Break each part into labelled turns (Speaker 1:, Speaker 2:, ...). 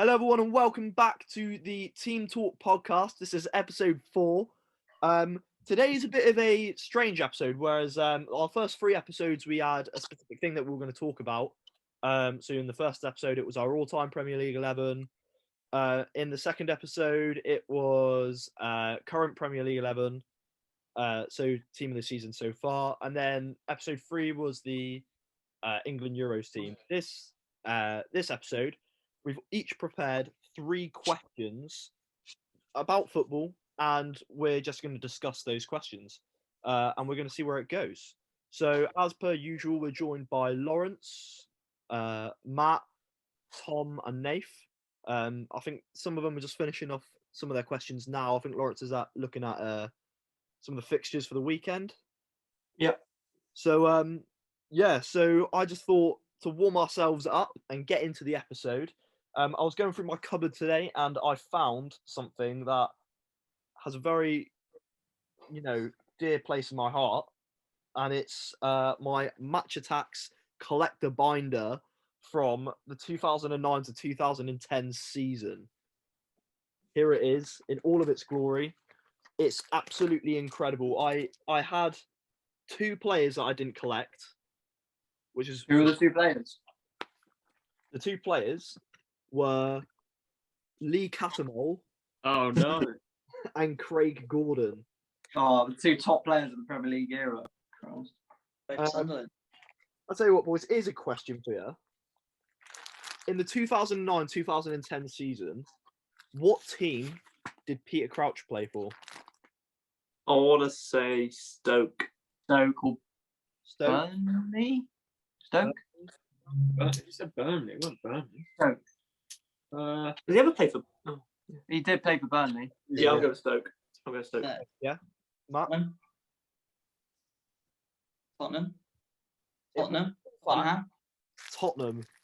Speaker 1: Hello, everyone, and welcome back to the Team Talk podcast. This is episode 4. Today is a bit of a strange episode, whereas our first 3 episodes we had a specific thing that we were going to talk about. So in the first episode, it was our all-time Premier League 11. In the second episode, it was current Premier League 11. So team of the season so far, and then episode 3 was the England Euros team. This episode, we've each prepared 3 questions about football, and we're just going to discuss those questions, and we're going to see where it goes. So, as per usual, we're joined by Lawrence, Matt, Tom, and Nath. I think some of them are just finishing off some of their questions now. I think Lawrence is looking at some of the fixtures for the weekend.
Speaker 2: Yep.
Speaker 1: So, so I just thought to warm ourselves up and get into the episode. I was going through my cupboard today and I found something that has a very, dear place in my heart. And it's my Match Attax collector binder from the 2009 to 2010 season. Here it is in all of its glory. It's absolutely incredible. I had 2 players that I didn't collect, which is...
Speaker 2: Who were the 2 players?
Speaker 1: The 2 players were Lee Cattermole
Speaker 2: Oh, no.
Speaker 1: and Craig Gordon.
Speaker 2: Oh, the 2 top players of the Premier League era. Christ.
Speaker 1: I'll tell you what, boys, here's a question for you. In the 2009-2010 season, what team did Peter Crouch play for?
Speaker 3: I want to say Stoke.
Speaker 2: Stoke or
Speaker 1: Stoke?
Speaker 2: Burnley? Stoke?
Speaker 3: You said Burnley. What Burnley?
Speaker 2: Stoke.
Speaker 3: Did he ever play for? Oh.
Speaker 2: He did play for Burnley.
Speaker 3: Yeah, I'll go with Stoke.
Speaker 1: Yeah. Matt?
Speaker 4: Tottenham.
Speaker 1: Tottenham.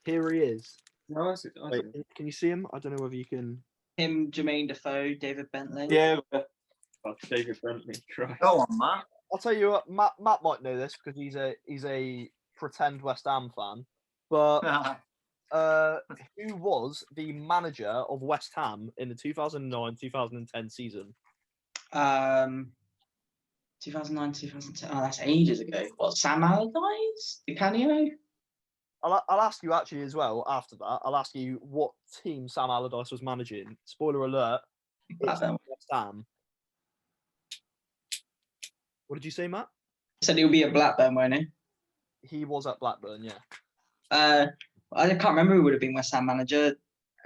Speaker 1: Here he is.
Speaker 3: No,
Speaker 1: Wait, can you see him? I don't know whether you can.
Speaker 4: Him, Jermaine Defoe, David Bentley.
Speaker 3: Yeah. David Bentley. Christ.
Speaker 2: Go on, Matt.
Speaker 1: I'll tell you what, Matt might know this because he's a pretend West Ham fan. But who was the manager of West Ham in the 2009-2010 season?
Speaker 4: 2009, 2010. Oh, that's ages ago. What, Sam Allardyce? Di Canio?
Speaker 1: I'll ask you actually as well after that. I'll ask you what team Sam Allardyce was managing. Spoiler alert, it's West Ham. What did you say, Matt?
Speaker 4: Said he'll be at Blackburn, won't he?
Speaker 1: He was at Blackburn, yeah.
Speaker 4: I can't remember who would have been West Ham manager.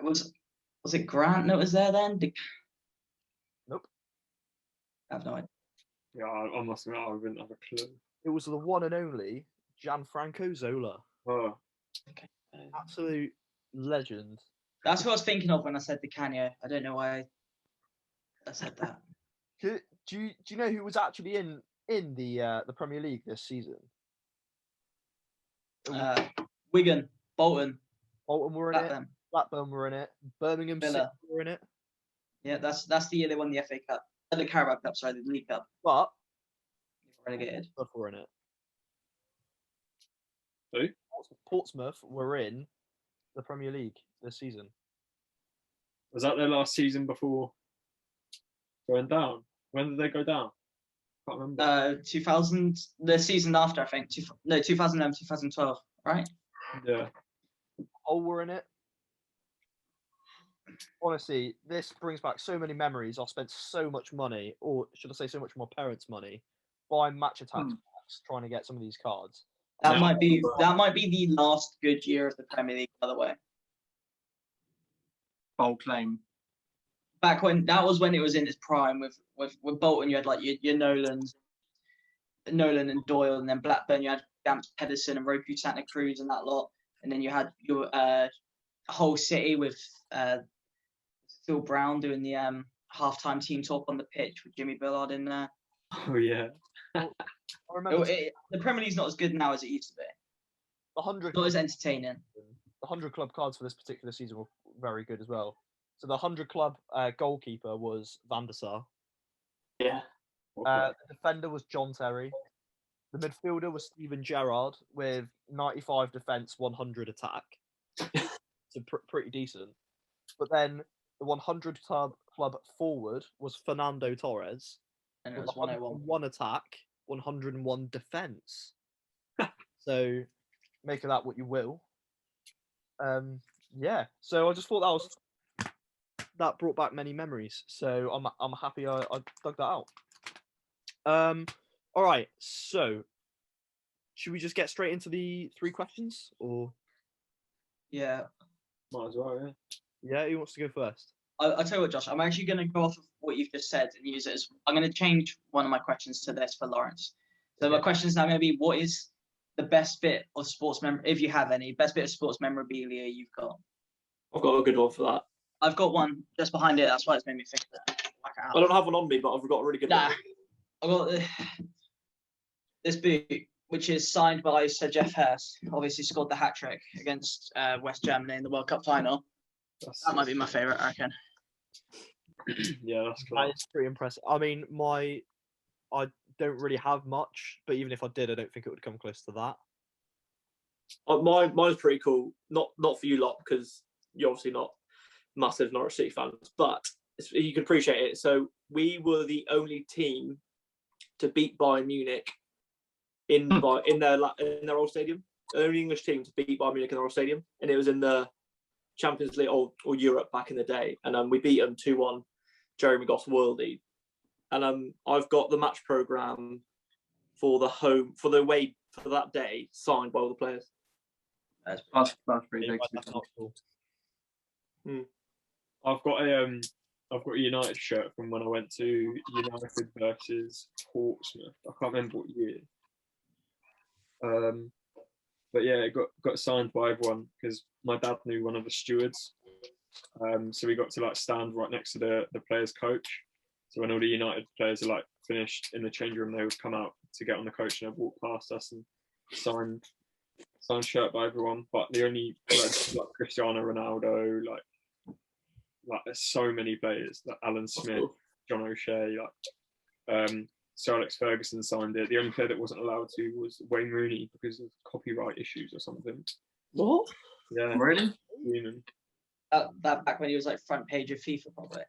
Speaker 4: Was it Grant that was there then?
Speaker 1: Nope.
Speaker 4: I have no idea.
Speaker 3: Yeah, I must admit, I wouldn't have a clue.
Speaker 1: It was the one and only Gianfranco Zola.
Speaker 3: Oh.
Speaker 4: Okay.
Speaker 1: Absolute legend.
Speaker 4: That's what I was thinking of when I said Di Canio. I don't know why I said that.
Speaker 1: Do you know who was actually in the Premier League this season?
Speaker 4: Wigan, Bolton.
Speaker 1: Bolton were in
Speaker 4: Blackburn.
Speaker 1: it. Blackburn were in it. Birmingham City
Speaker 4: Villa
Speaker 1: were in it.
Speaker 4: Yeah, that's the year they won the FA Cup. The Carabao Cup, sorry, the League Cup.
Speaker 1: But
Speaker 4: Relegated.
Speaker 1: Portsmouth were in it.
Speaker 3: Who?
Speaker 1: Portsmouth were in the Premier League this season.
Speaker 3: Was that their last season before going down? When did they go down? Can't remember.
Speaker 4: 2000, the season after, I think. 2011, 2012, right?
Speaker 3: Yeah.
Speaker 1: Hull were in it. Honestly, this brings back so many memories. I spent so much money, or should I say so much of my parents' money, buying Match Attax packs, trying to get some of these cards.
Speaker 4: That might be the last good year of the Premier League, by the way.
Speaker 2: Bold claim.
Speaker 4: Back when that was when it was in its prime with Bolton, you had like your Nolan and Doyle, and then Blackburn you had Damps Pedersen and Roku Santa Cruz and that lot, and then you had your whole City with Phil Brown doing the halftime team talk on the pitch with Jimmy Billard in there.
Speaker 3: Oh yeah.
Speaker 1: I remember
Speaker 4: the Premier League's not as good now as it used to be.
Speaker 1: the 100
Speaker 4: Not as entertaining.
Speaker 1: The 100 club cards for this particular season were very good as well. So the 100 club goalkeeper was Van der Sar.
Speaker 3: Yeah.
Speaker 1: The defender was John Terry. The midfielder was Steven Gerrard with 95 defence, 100 attack. So pretty decent. but then the 100 club forward was Fernando Torres.
Speaker 4: And it
Speaker 1: With
Speaker 4: was 101.
Speaker 1: 101 attack, 101 defense. So make of that what you will. Yeah. So I just thought that brought back many memories. So I'm happy I dug that out. All right. So should we just get straight into the 3 questions, or
Speaker 4: Yeah.
Speaker 3: Might as well, yeah.
Speaker 1: yeah, who wants to go first?
Speaker 4: I'll tell you what, Josh. I'm actually going to go off of what you've just said and use it as. I'm going to change one of my questions to this for Lawrence. So my question is now going to be: what is the best bit of sports if you have any best bit of sports memorabilia you've got?
Speaker 5: I've got a good one for that.
Speaker 4: I've got one just behind it. That's why it's made me think of that. Whack it out.
Speaker 5: I don't have one on me, but I've got a really good
Speaker 4: Nah,
Speaker 5: one.
Speaker 4: I've got this boot, which is signed by Sir Jeff Hurst. Obviously scored the hat trick against West Germany in the World Cup final. That might be my favourite, I reckon.
Speaker 3: Yeah, that's
Speaker 1: That
Speaker 3: cool.
Speaker 1: is pretty impressive. I mean, I don't really have much, but even if I did, I don't think it would come close to that.
Speaker 5: Mine's pretty cool. Not for you lot, because you're obviously not massive Norwich City fans, but you can appreciate it. So we were the only team to beat Bayern Munich in their old stadium. The only English team to beat Bayern Munich in their old stadium, and it was in the Champions League or Europe back in the day, and we beat them 2-1. Jeremy Goss worldie, and I've got the match program for the away for that day signed by all the players.
Speaker 2: That's pretty
Speaker 1: Yeah,
Speaker 2: big.
Speaker 1: that's not cool.
Speaker 3: I've got a United shirt from when I went to United versus Portsmouth. I can't remember what year. But yeah, it got signed by everyone because my dad knew one of the stewards. So we got to like stand right next to the players' coach. So when all the United players are like finished in the change room, they would come out to get on the coach and they'd walk past us and signed shirt by everyone. But the only like Cristiano Ronaldo, like there's so many players, like Alan Smith, John O'Shea, Sir Alex Ferguson signed it. The only player that wasn't allowed to was Wayne Rooney because of copyright issues or something.
Speaker 5: What?
Speaker 3: Yeah,
Speaker 2: Really?
Speaker 3: Newman,
Speaker 4: That back when he was like front page of FIFA, probably.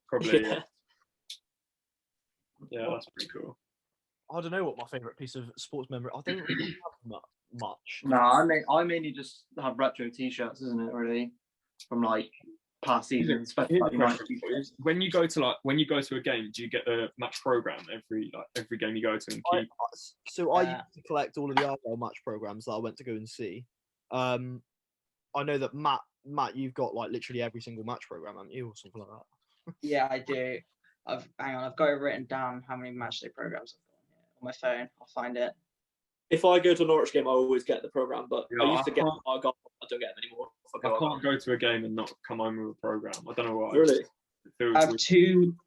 Speaker 3: probably.
Speaker 5: Yeah.
Speaker 3: Yeah, that's pretty cool.
Speaker 1: I don't know what my favorite piece of sports memory. I don't really have much.
Speaker 2: No, I mainly just have retro T-shirts, isn't it? Really, from like past seasons, especially like United T-shirts.
Speaker 3: When you go to a game, do you get the match program every game you go to and keep?
Speaker 1: I used to collect all of the Argyle match programs that I went to go and see. I know that Matt, you've got like literally every single match program, haven't you, or something like that?
Speaker 4: Yeah, I do. I've got it written down how many matchday programs I've got on my phone. I'll find it.
Speaker 5: If I go to a Norwich game, I always get the program, but
Speaker 3: Yeah,
Speaker 5: I used to get
Speaker 3: can't-
Speaker 5: I don't get them anymore.
Speaker 3: I can't go to a game and not come home with a program. I don't know why.
Speaker 5: Really?
Speaker 3: It feels
Speaker 4: I have
Speaker 3: weird.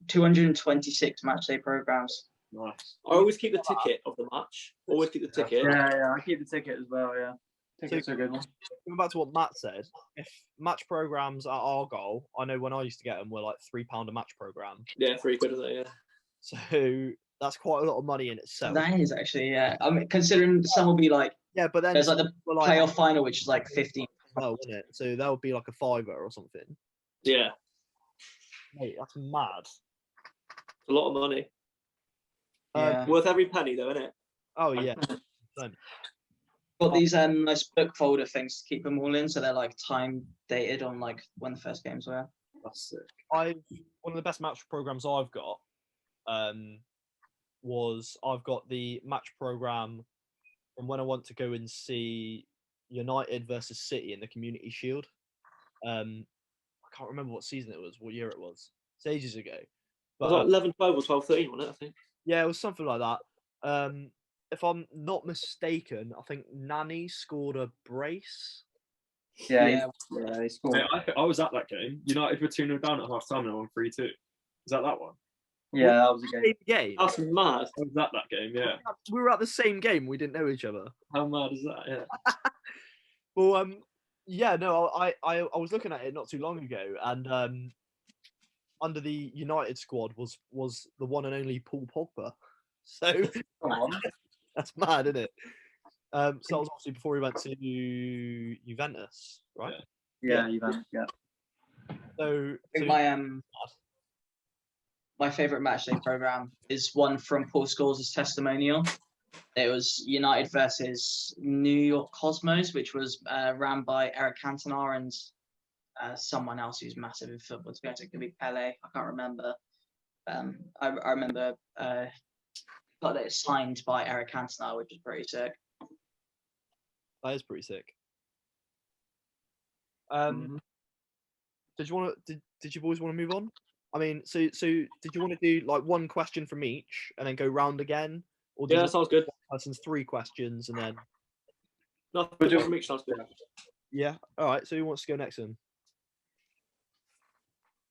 Speaker 4: 226 matchday programs.
Speaker 3: Nice.
Speaker 5: I always keep the ticket of the match. Always keep the ticket.
Speaker 2: Yeah, I keep the ticket as well. Yeah, tickets are good.
Speaker 1: Going back to what Matt said, if match programs at Argyle, I know when I used to get them were like £3 a match program.
Speaker 5: Yeah, £3, isn't it? Yeah.
Speaker 1: So that's quite a lot of money in itself.
Speaker 4: That is actually, yeah. I mean, considering some will be like,
Speaker 1: Yeah, but then
Speaker 4: there's like the
Speaker 1: were like,
Speaker 4: playoff final, which is like 15.
Speaker 1: well, wouldn't it? So that would be like a £5 or something.
Speaker 5: Yeah,
Speaker 1: Mate, that's mad.
Speaker 5: it's a lot of money.
Speaker 4: Yeah.
Speaker 5: Worth every penny, though, isn't it?
Speaker 1: Oh yeah.
Speaker 4: Got these nice book folder things to keep them all in, so they're like time dated on like when the first games were.
Speaker 3: That's sick.
Speaker 1: One of the best match programs I've got was I've got the match program from when I want to go and see United versus City in the Community Shield. I can't remember what season it was, what year it was. It's ages ago.
Speaker 5: It
Speaker 1: But
Speaker 5: was like 11, 12 or 12, 13, wasn't it, I think?
Speaker 1: yeah, it was something like that. If I'm not mistaken, I think Nani scored a brace.
Speaker 2: Yeah,
Speaker 4: Yeah.
Speaker 2: he scored.
Speaker 3: Mate, I was at that game. United were 2-0 down at half time and I won 3-2. Is that one?
Speaker 2: Yeah, that was a game.
Speaker 1: Same game.
Speaker 5: That's mad.
Speaker 3: I was at that game, yeah.
Speaker 1: We were at the same game. We didn't know each other.
Speaker 3: How mad is that? Yeah.
Speaker 1: Well, yeah, no, I was looking at it not too long ago, and under the United squad was the one and only Paul Pogba. So
Speaker 2: Come on.
Speaker 1: that's mad, isn't it? So that was obviously before he went to Juventus, right?
Speaker 2: Yeah, Juventus. Yeah.
Speaker 1: So,
Speaker 4: I think my favourite matchday program is one from Paul Scholes' testimonial. It was United versus New York Cosmos, which was ran by Eric Cantona and someone else who's massive in football. To be honest, it could be Pele. I can't remember. I remember got it signed by Eric Cantona, which is pretty sick.
Speaker 1: that is pretty sick.
Speaker 2: Mhm.
Speaker 1: Did you boys want to move on? I mean, so did you want to do like one question from each and then go round again, or did
Speaker 5: Yeah,
Speaker 1: you
Speaker 5: that sounds good.
Speaker 1: one person's 3 questions and then
Speaker 5: No, we'll do it from each sounds good.
Speaker 1: yeah? All right. So who wants to go next then?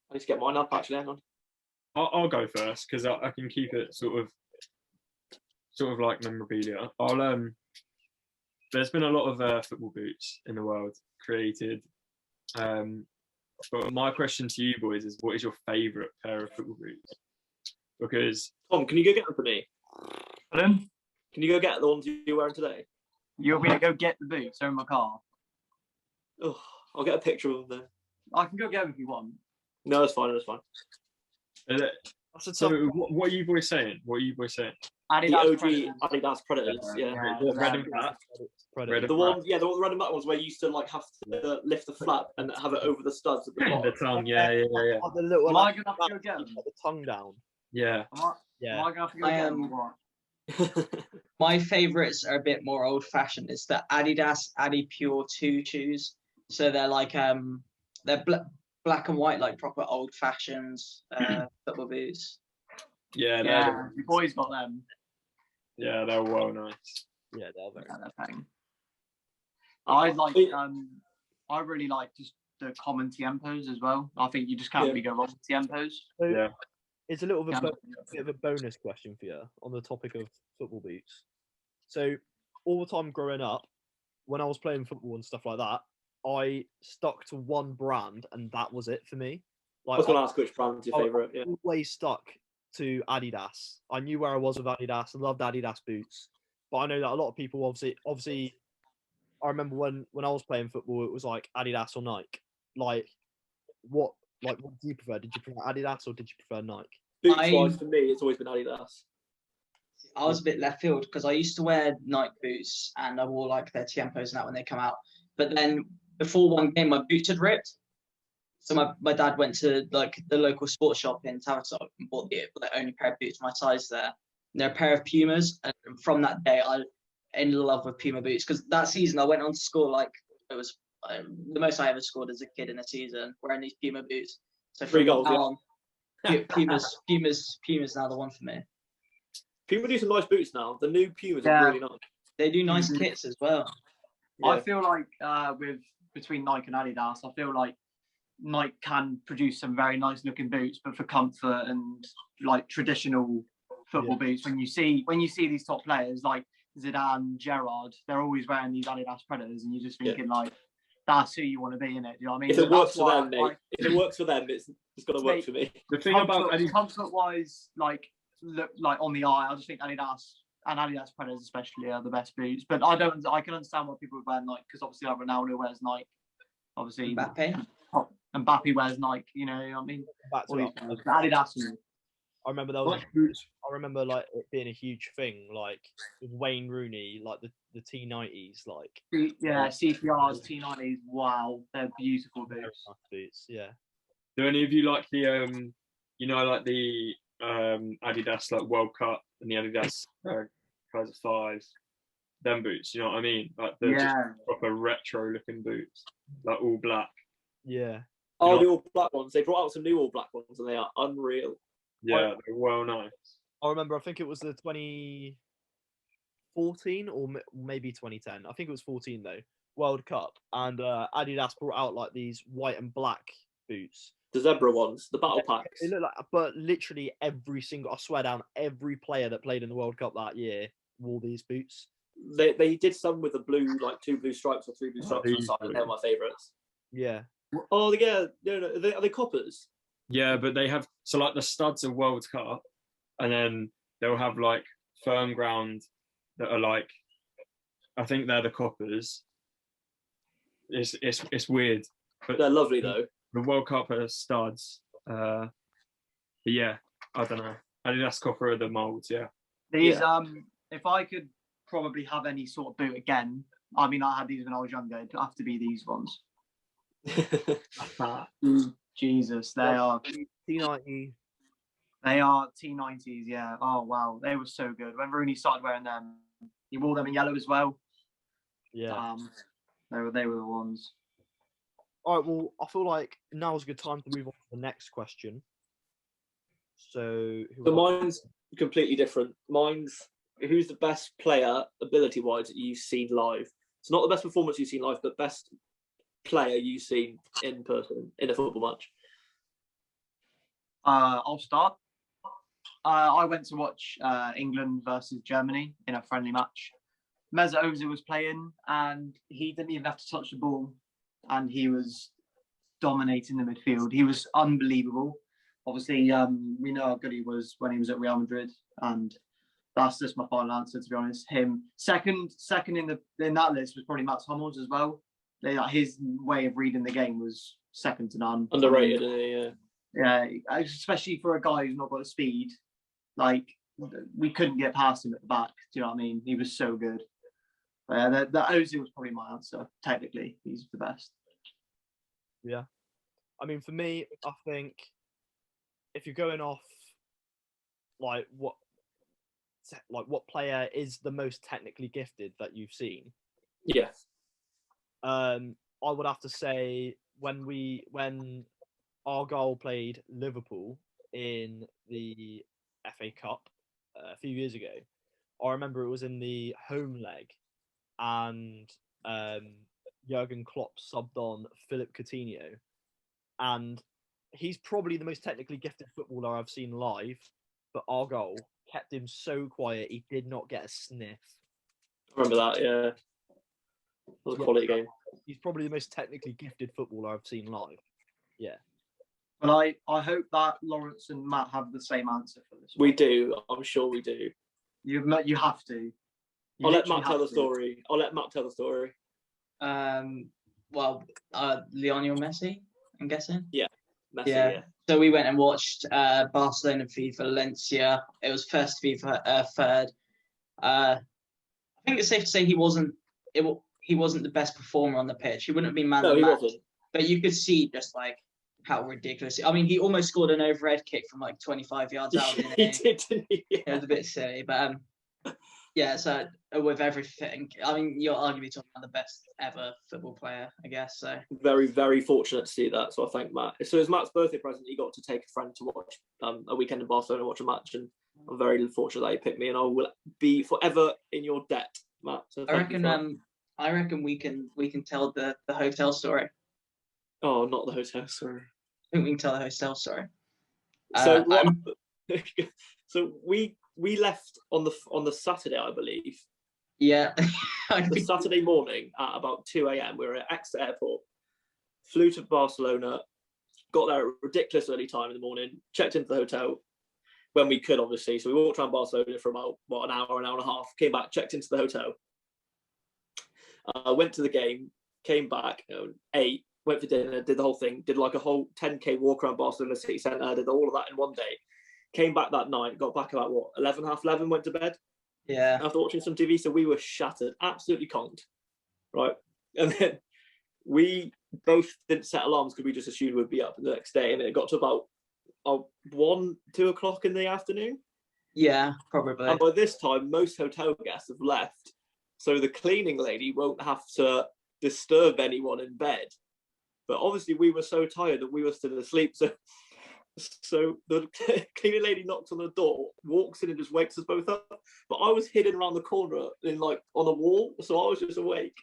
Speaker 5: I need to get mine up actually. Hang on.
Speaker 3: I'll go first because I can keep it sort of like memorabilia. There's been a lot of football boots in the world created. But my question to you boys is, what is your favourite pair of football boots? Because
Speaker 5: Tom, can you go get them for me?
Speaker 2: Pardon?
Speaker 5: Can you go get the ones you're wearing today?
Speaker 2: You want me to go get the boots? They're in my car.
Speaker 5: Oh, I'll get a picture of them then.
Speaker 2: I can go get them if you want.
Speaker 5: No, it's fine. It's fine.
Speaker 1: That's a
Speaker 3: so
Speaker 1: tough.
Speaker 3: what are you boys saying?
Speaker 5: The
Speaker 2: Adidas
Speaker 5: OG
Speaker 2: Predators.
Speaker 5: Adidas Predators. Yeah.
Speaker 3: What, red and black?
Speaker 1: Predator.
Speaker 5: The one, yeah, the red and black ones where you used to like have to lift the flap and have it over the studs at the
Speaker 3: The
Speaker 5: bottom.
Speaker 3: tongue, yeah.
Speaker 1: Like the little,
Speaker 2: Am I
Speaker 1: like,
Speaker 2: gonna have to go get them?
Speaker 1: put the tongue down.
Speaker 3: Yeah.
Speaker 2: Am
Speaker 1: Yeah.
Speaker 2: I gonna have to go
Speaker 4: I
Speaker 2: get
Speaker 4: am-
Speaker 2: them? Or what?
Speaker 4: My favourites are a bit more old-fashioned. It's the Adidas Adipure 2 shoes. So they're like they're black and white, like proper old-fashioned football boots.
Speaker 3: Yeah,
Speaker 2: Yeah, the boys got them.
Speaker 3: they're well nice.
Speaker 1: Yeah, they're very.
Speaker 2: Yeah, they're paying. I really like just the common Tiempos as well. I think you just can't
Speaker 5: Yeah.
Speaker 2: really go wrong with Tiempos.
Speaker 1: So
Speaker 3: Yeah.
Speaker 1: it's a little bit,
Speaker 2: Yeah.
Speaker 1: bit of a bonus question for you on the topic of football boots. So all the time growing up, when I was playing football and stuff like that, I stuck to one brand and that was it for me.
Speaker 5: I
Speaker 1: Like
Speaker 5: was going to ask which brand's your
Speaker 1: I
Speaker 5: favourite. Yeah.
Speaker 1: always stuck to Adidas. I knew where I was with Adidas. I loved Adidas boots, but I know that a lot of people obviously. I remember when I was playing football, it was like Adidas or Nike. What do you prefer? Did you prefer Adidas or did you prefer Nike?
Speaker 5: Boots
Speaker 4: I-
Speaker 5: wise, for me, it's always been Adidas.
Speaker 4: I was a bit left field because I used to wear Nike boots and I wore like their Tiempos and that when they come out. But then before one game, my boots had ripped. So my dad went to like the local sports shop in Tavistock and bought the only pair of boots my size there. And they're a pair of Pumas. And from that day, I in love with Puma boots because that season I went on to score like it was the most I ever scored as a kid in a season wearing these Puma boots. So
Speaker 5: 3
Speaker 4: from
Speaker 5: goals,
Speaker 4: now
Speaker 5: yeah.
Speaker 4: on, Puma's now the one for me.
Speaker 5: Puma do some nice boots now. The new Pumas
Speaker 2: Yeah.
Speaker 5: are really nice.
Speaker 4: They do nice kits as well.
Speaker 2: I
Speaker 5: Yeah.
Speaker 2: feel like between Nike and Adidas, I feel like Nike can produce some very nice looking boots, but for comfort and like traditional football boots, when you see these top players like Zidane, Gerrard, they're always wearing these Adidas Predators, and you're just thinking like, that's who you want to be in it. Do you know what I mean?
Speaker 5: If it
Speaker 2: So
Speaker 5: works
Speaker 2: that's
Speaker 5: for
Speaker 2: why
Speaker 5: them, mate. If it works for them, it's got to work for me.
Speaker 3: The thing about Adidas,
Speaker 2: comfort wise, like look like on the eye, I just think Adidas and Adidas Predators especially are the best boots. But I can understand why people would wear Nike because obviously like Ronaldo wears Nike, obviously
Speaker 4: Mbappe.
Speaker 2: Mbappe wears Nike. You know what I mean?
Speaker 1: Back to
Speaker 2: All
Speaker 1: that.
Speaker 2: these players. Adidas.
Speaker 1: I remember there was.
Speaker 3: Nike boots,
Speaker 1: I remember like it being a huge thing, like with Wayne Rooney, like the T90s, like
Speaker 2: Yeah, CPRs, T90s. Wow, they're beautiful
Speaker 1: very
Speaker 2: boots.
Speaker 1: nice boots. Yeah.
Speaker 3: do any of you like the like the Adidas like World Cup and the Adidas Kaiser 5s, them boots, you know what I mean? Like they're just
Speaker 2: Yeah,
Speaker 3: proper retro looking boots, like all black.
Speaker 1: Yeah.
Speaker 5: Oh,
Speaker 3: You
Speaker 5: the
Speaker 3: know-
Speaker 5: all black ones. They brought out some new all black ones, and they are unreal.
Speaker 3: Yeah, they're well nice.
Speaker 1: I remember. I think it was the 2014 or maybe 2010. I think it was 14 though. World Cup, and Adidas brought out like these white and black boots.
Speaker 5: The zebra ones, the battle packs.
Speaker 1: They look like, but literally every single, I swear down, every player that played in the World Cup that year wore these boots.
Speaker 5: They did some with the blue, like 2 blue stripes or 3 blue stripes on the
Speaker 3: these
Speaker 5: side. They're my favourites.
Speaker 1: Yeah.
Speaker 5: Oh, yeah. No, are they coppers?
Speaker 3: Yeah, but they have so like the studs are World Cup, and then they'll have like firm ground that are like, I think they're the coppers. It's weird, but
Speaker 5: They're lovely though.
Speaker 3: the World Cup are studs. But yeah, I don't know. Adidas Copper are the molds. Yeah.
Speaker 2: These if I could probably have any sort of boot again, I mean, I had these when I was younger. It'd have to be these ones. Jesus, they are
Speaker 1: T90.
Speaker 2: T90s. Yeah. Oh wow, they were so good. When Rooney started wearing them, he wore them in yellow as well.
Speaker 1: Yeah.
Speaker 2: They were the ones.
Speaker 1: All right. Well, I feel like now's a good time to move on to the next question. So,
Speaker 5: So mine's completely different. Mine's who's the best player ability-wise that you've seen live? It's not the best performance you've seen live, but best player you've seen in person in a football match.
Speaker 2: I'll start. I went to watch England versus Germany in a friendly match. Mesut Ozil was playing, and he didn't even have to touch the ball, and he was dominating the midfield. He was unbelievable. Obviously, we know how good he was when he was at Real Madrid, and that's just my final answer. To be honest, him second in that list was probably Mats Hummels as well. His way of reading the game was second to none.
Speaker 5: Underrated, yeah.
Speaker 2: Yeah, especially for a guy who's not got the speed. Like, we couldn't get past him at the back. Do you know what I mean? He was so good. The Ozil was probably my answer. Technically, he's the best.
Speaker 1: Yeah. I mean, for me, I think if you're going off like what player is the most technically gifted that you've seen,
Speaker 5: Yeah.
Speaker 1: I would have to say when Argyle played Liverpool in the FA Cup a few years ago, I remember it was in the home leg, and Jurgen Klopp subbed on Philip Coutinho, and he's probably the most technically gifted footballer I've seen live, but Argyle kept him so quiet, he did not get a sniff.
Speaker 5: I remember that, yeah. It was a quality game.
Speaker 1: He's probably the most technically gifted footballer I've seen live. Yeah.
Speaker 2: But I hope that Lawrence and Matt have the same answer for this one.
Speaker 5: We do. I'm sure we do.
Speaker 2: You have to.
Speaker 5: I'll let Matt tell the story.
Speaker 4: Well, Lionel Messi, I'm guessing.
Speaker 5: Yeah, Messi,
Speaker 4: Yeah.
Speaker 5: yeah.
Speaker 4: So we went and watched Barcelona v Valencia. It was first v third. I think it's safe to say he wasn't the best performer on the pitch. He wouldn't have been man of the match.
Speaker 5: Wasn't.
Speaker 4: But you could see just like how ridiculous. I mean, he almost scored an overhead kick from like 25 yards out.
Speaker 5: He did, didn't he? Yeah.
Speaker 4: It was a bit silly, but yeah. So with everything, I mean, you're arguably talking about the best ever football player, I guess. So
Speaker 5: very, very fortunate to see that. So I thank Matt. So as Matt's birthday present, he got to take a friend to watch a weekend in Barcelona, watch a match, and I'm very fortunate that he picked me, and I will be forever in your debt, Matt. So
Speaker 4: I reckon we can tell the hotel story.
Speaker 5: Oh, not the hotel story.
Speaker 4: I think we can tell the hotel story.
Speaker 5: So so we left on the Saturday, I believe.
Speaker 4: Yeah.
Speaker 5: The Saturday morning at about 2 a.m. We were at Exeter Airport, flew to Barcelona, got there at a ridiculous early time in the morning, checked into the hotel when we could, obviously. So we walked around Barcelona for about an hour and a half, came back, checked into the hotel, went to the game, came back, ate, went for dinner, did the whole thing, did like a whole 10K walk around Barcelona city centre, did all of that in one day. Came back that night, got back about 11, went to bed.
Speaker 4: Yeah.
Speaker 5: After watching some TV, so we were shattered, absolutely conked, right? And then we both didn't set alarms because we just assumed we'd be up the next day, and it got to about 1-2 o'clock in the afternoon.
Speaker 4: Yeah, probably.
Speaker 5: And by this time, most hotel guests have left, so the cleaning lady won't have to disturb anyone in bed. But obviously, we were so tired that we were still asleep. So the cleaning lady knocks on the door, walks in, and just wakes us both up. But I was hidden around the corner on a wall, so I was just awake.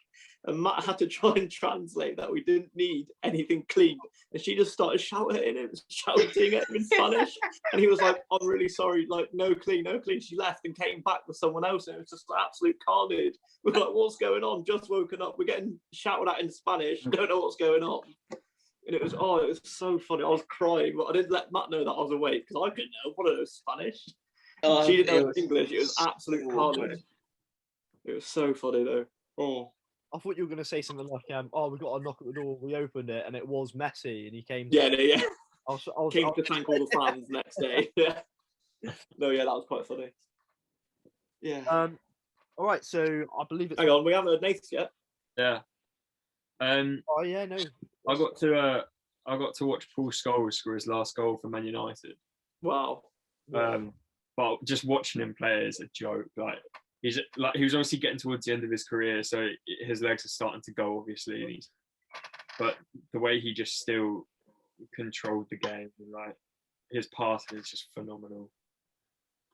Speaker 5: And Matt had to try and translate that we didn't need anything cleaned, and she just started shouting at him in Spanish. And he was like, "I'm really sorry, like no clean." She left and came back with someone else, and it was just absolute carnage. We're like, "What's going on?" Just woken up. We're getting shouted at in Spanish. Don't know what's going on. And it was so funny. I was crying, but I didn't let Matt know that I was awake because I couldn't know. What is Spanish? She didn't know English. It was absolute carnage. It was so funny though. Oh.
Speaker 1: I thought you were going to say something like, "Oh, we got a knock at the door. We opened it, and it was Messi, and he came."
Speaker 5: Yeah, no, yeah.
Speaker 1: I was,
Speaker 5: Came to thank all the fans next day. Yeah. No, yeah, that was quite funny. Yeah.
Speaker 1: All right, so I believe it's.
Speaker 5: Hang on, we haven't heard Nathan yet.
Speaker 3: Yeah.
Speaker 1: Oh yeah, no.
Speaker 3: I got to watch Paul Scholes score his last goal for Man United.
Speaker 5: Wow.
Speaker 3: But just watching him play is a joke. Like he was obviously getting towards the end of his career, so his legs are starting to go, obviously. But the way he just still controlled the game, and like his passing is just phenomenal.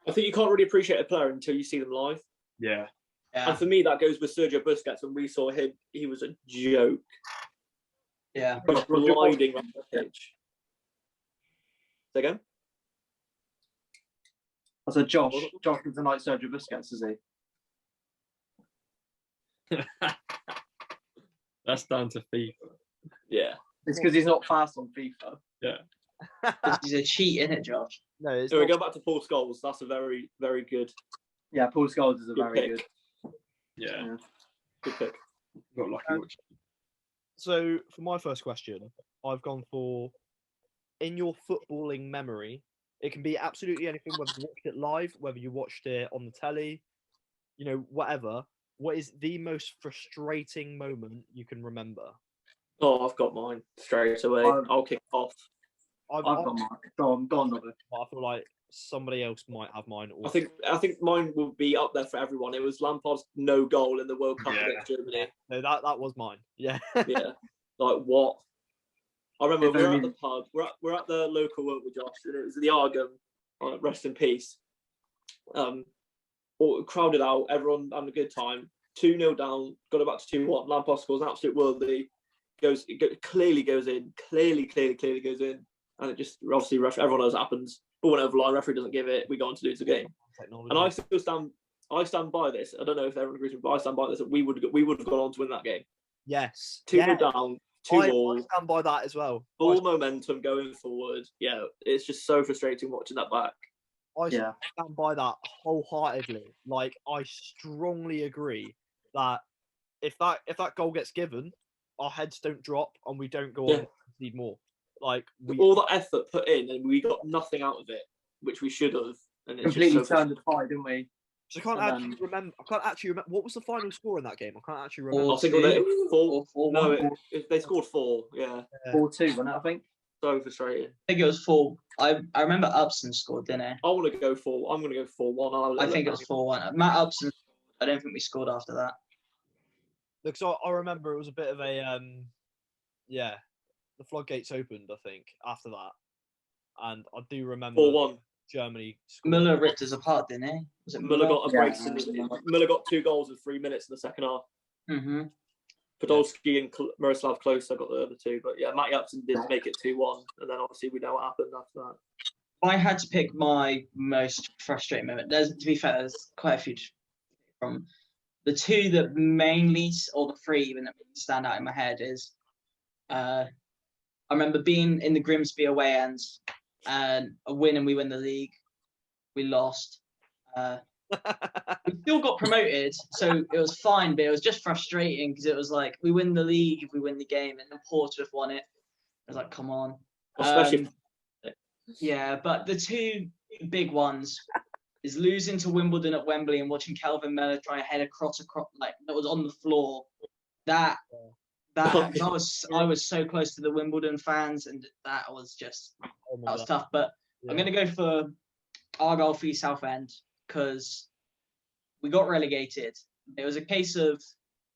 Speaker 5: I think you can't really appreciate a player until you see them live.
Speaker 3: Yeah.
Speaker 5: And for me, that goes with Sergio Busquets. When we saw him, he was a joke.
Speaker 4: Yeah.
Speaker 5: Just gliding on the pitch. Say again?
Speaker 2: I said, Josh is a nice Sergio Busquets, is he?
Speaker 3: That's down to FIFA.
Speaker 5: Yeah.
Speaker 2: It's because he's not fast on FIFA.
Speaker 3: Yeah.
Speaker 4: He's a cheat, isn't it, Josh?
Speaker 1: No, it's
Speaker 5: So we
Speaker 1: not-
Speaker 5: go back to Paul Scholes. That's a very, very good
Speaker 2: Yeah, Paul Scholes is a
Speaker 5: Good
Speaker 2: very
Speaker 5: pick.
Speaker 2: good.
Speaker 3: Yeah.
Speaker 5: pick.
Speaker 3: Got lucky watching.
Speaker 1: So for my first question, I've gone for in your footballing memory. It can be absolutely anything, whether you watched it live, whether you watched it on the telly, whatever. What is the most frustrating moment you can remember?
Speaker 5: Oh, I've got mine straight away. I'll kick off.
Speaker 2: I've got mine. Go on, Robert.
Speaker 1: I feel like somebody else might have mine.
Speaker 5: I
Speaker 1: Also.
Speaker 5: think mine will be up there for everyone. It was Lampard's no goal in the World Cup
Speaker 3: Yeah.
Speaker 5: against Germany.
Speaker 1: No, that was mine. Yeah.
Speaker 5: Yeah, like what? I remember
Speaker 2: If
Speaker 5: we're
Speaker 2: only-
Speaker 5: at the pub. We're at the local, weren't we, Josh? And it was the Argum. Rest in peace. All crowded out. Everyone having a good time. 2-0 down. Got it back to 2-1. Lampard scores an absolute worldly. Clearly goes in. Clearly goes in. And it just obviously everyone knows what happens. Ball went over the line. Referee doesn't give it. We go on to lose the game.
Speaker 1: Technology.
Speaker 5: And I still stand. I stand by this. I don't know if everyone agrees with me, but I stand by this. That we would have gone on to win that game.
Speaker 1: Yes.
Speaker 5: 2-0
Speaker 1: Yeah.
Speaker 5: down.
Speaker 1: I
Speaker 5: 2-2.
Speaker 1: stand by that as well.
Speaker 5: Full momentum going forward. Yeah, it's just so frustrating watching that back.
Speaker 1: I
Speaker 2: Yeah.
Speaker 1: stand by that wholeheartedly. Like I strongly agree that if that goal gets given, our heads don't drop and we don't go on to concede more. Like
Speaker 5: All that effort put in and we got nothing out of it, which we should have. And it's
Speaker 2: Completely
Speaker 5: just so
Speaker 2: turned the tide, didn't we?
Speaker 1: so I can't
Speaker 2: and
Speaker 1: actually
Speaker 2: then-
Speaker 1: remember. I can't actually remember what was the final score in that game. I can't actually
Speaker 5: I
Speaker 1: remember.
Speaker 5: think it was 4.
Speaker 4: Or 4-1.
Speaker 5: No, they scored 4. Yeah,
Speaker 2: 4-2, wasn't it, I think?
Speaker 5: so frustrating.
Speaker 4: I think it was 4. I remember Upson scored, didn't he?
Speaker 5: I want to go 4. I'm going to go 4-1.
Speaker 4: I think it was 4-1. Matt Upson. I don't think we scored after that.
Speaker 1: Because I remember it was a bit of a the floodgates opened. I think after that, and I do remember
Speaker 5: 4-1.
Speaker 1: Germany. scored.
Speaker 4: Muller ripped us apart, didn't he? Was it
Speaker 5: Muller got a
Speaker 2: Yeah.
Speaker 5: break. Muller got 2 goals in 3 minutes in the second half.
Speaker 4: Mm-hmm.
Speaker 5: Podolski and Miroslav Klose got the other 2, but yeah, Matty Upson did make it 2-1, and then obviously we know what happened after that.
Speaker 4: If I had to pick my most frustrating moment, to be fair, there's quite a few from the 2 that mainly, or the 3 even that stand out in my head is, I remember being in the Grimsby away end and a win and we win the league. We lost. We still got promoted, so it was fine, but it was just frustrating because it was like we win the league if we win the game, and then Portsmouth won it. I was like, come on.
Speaker 5: Especially
Speaker 4: Yeah, but the 2 big ones is losing to Wimbledon at Wembley and watching Calvin Miller try a header across like that was on the floor. I was so close to the Wimbledon fans, and that was just
Speaker 1: Oh my
Speaker 4: that was
Speaker 1: God.
Speaker 4: tough. But I'm
Speaker 1: Yeah.
Speaker 4: gonna go for Argyle v Southend because we got relegated. It was a case of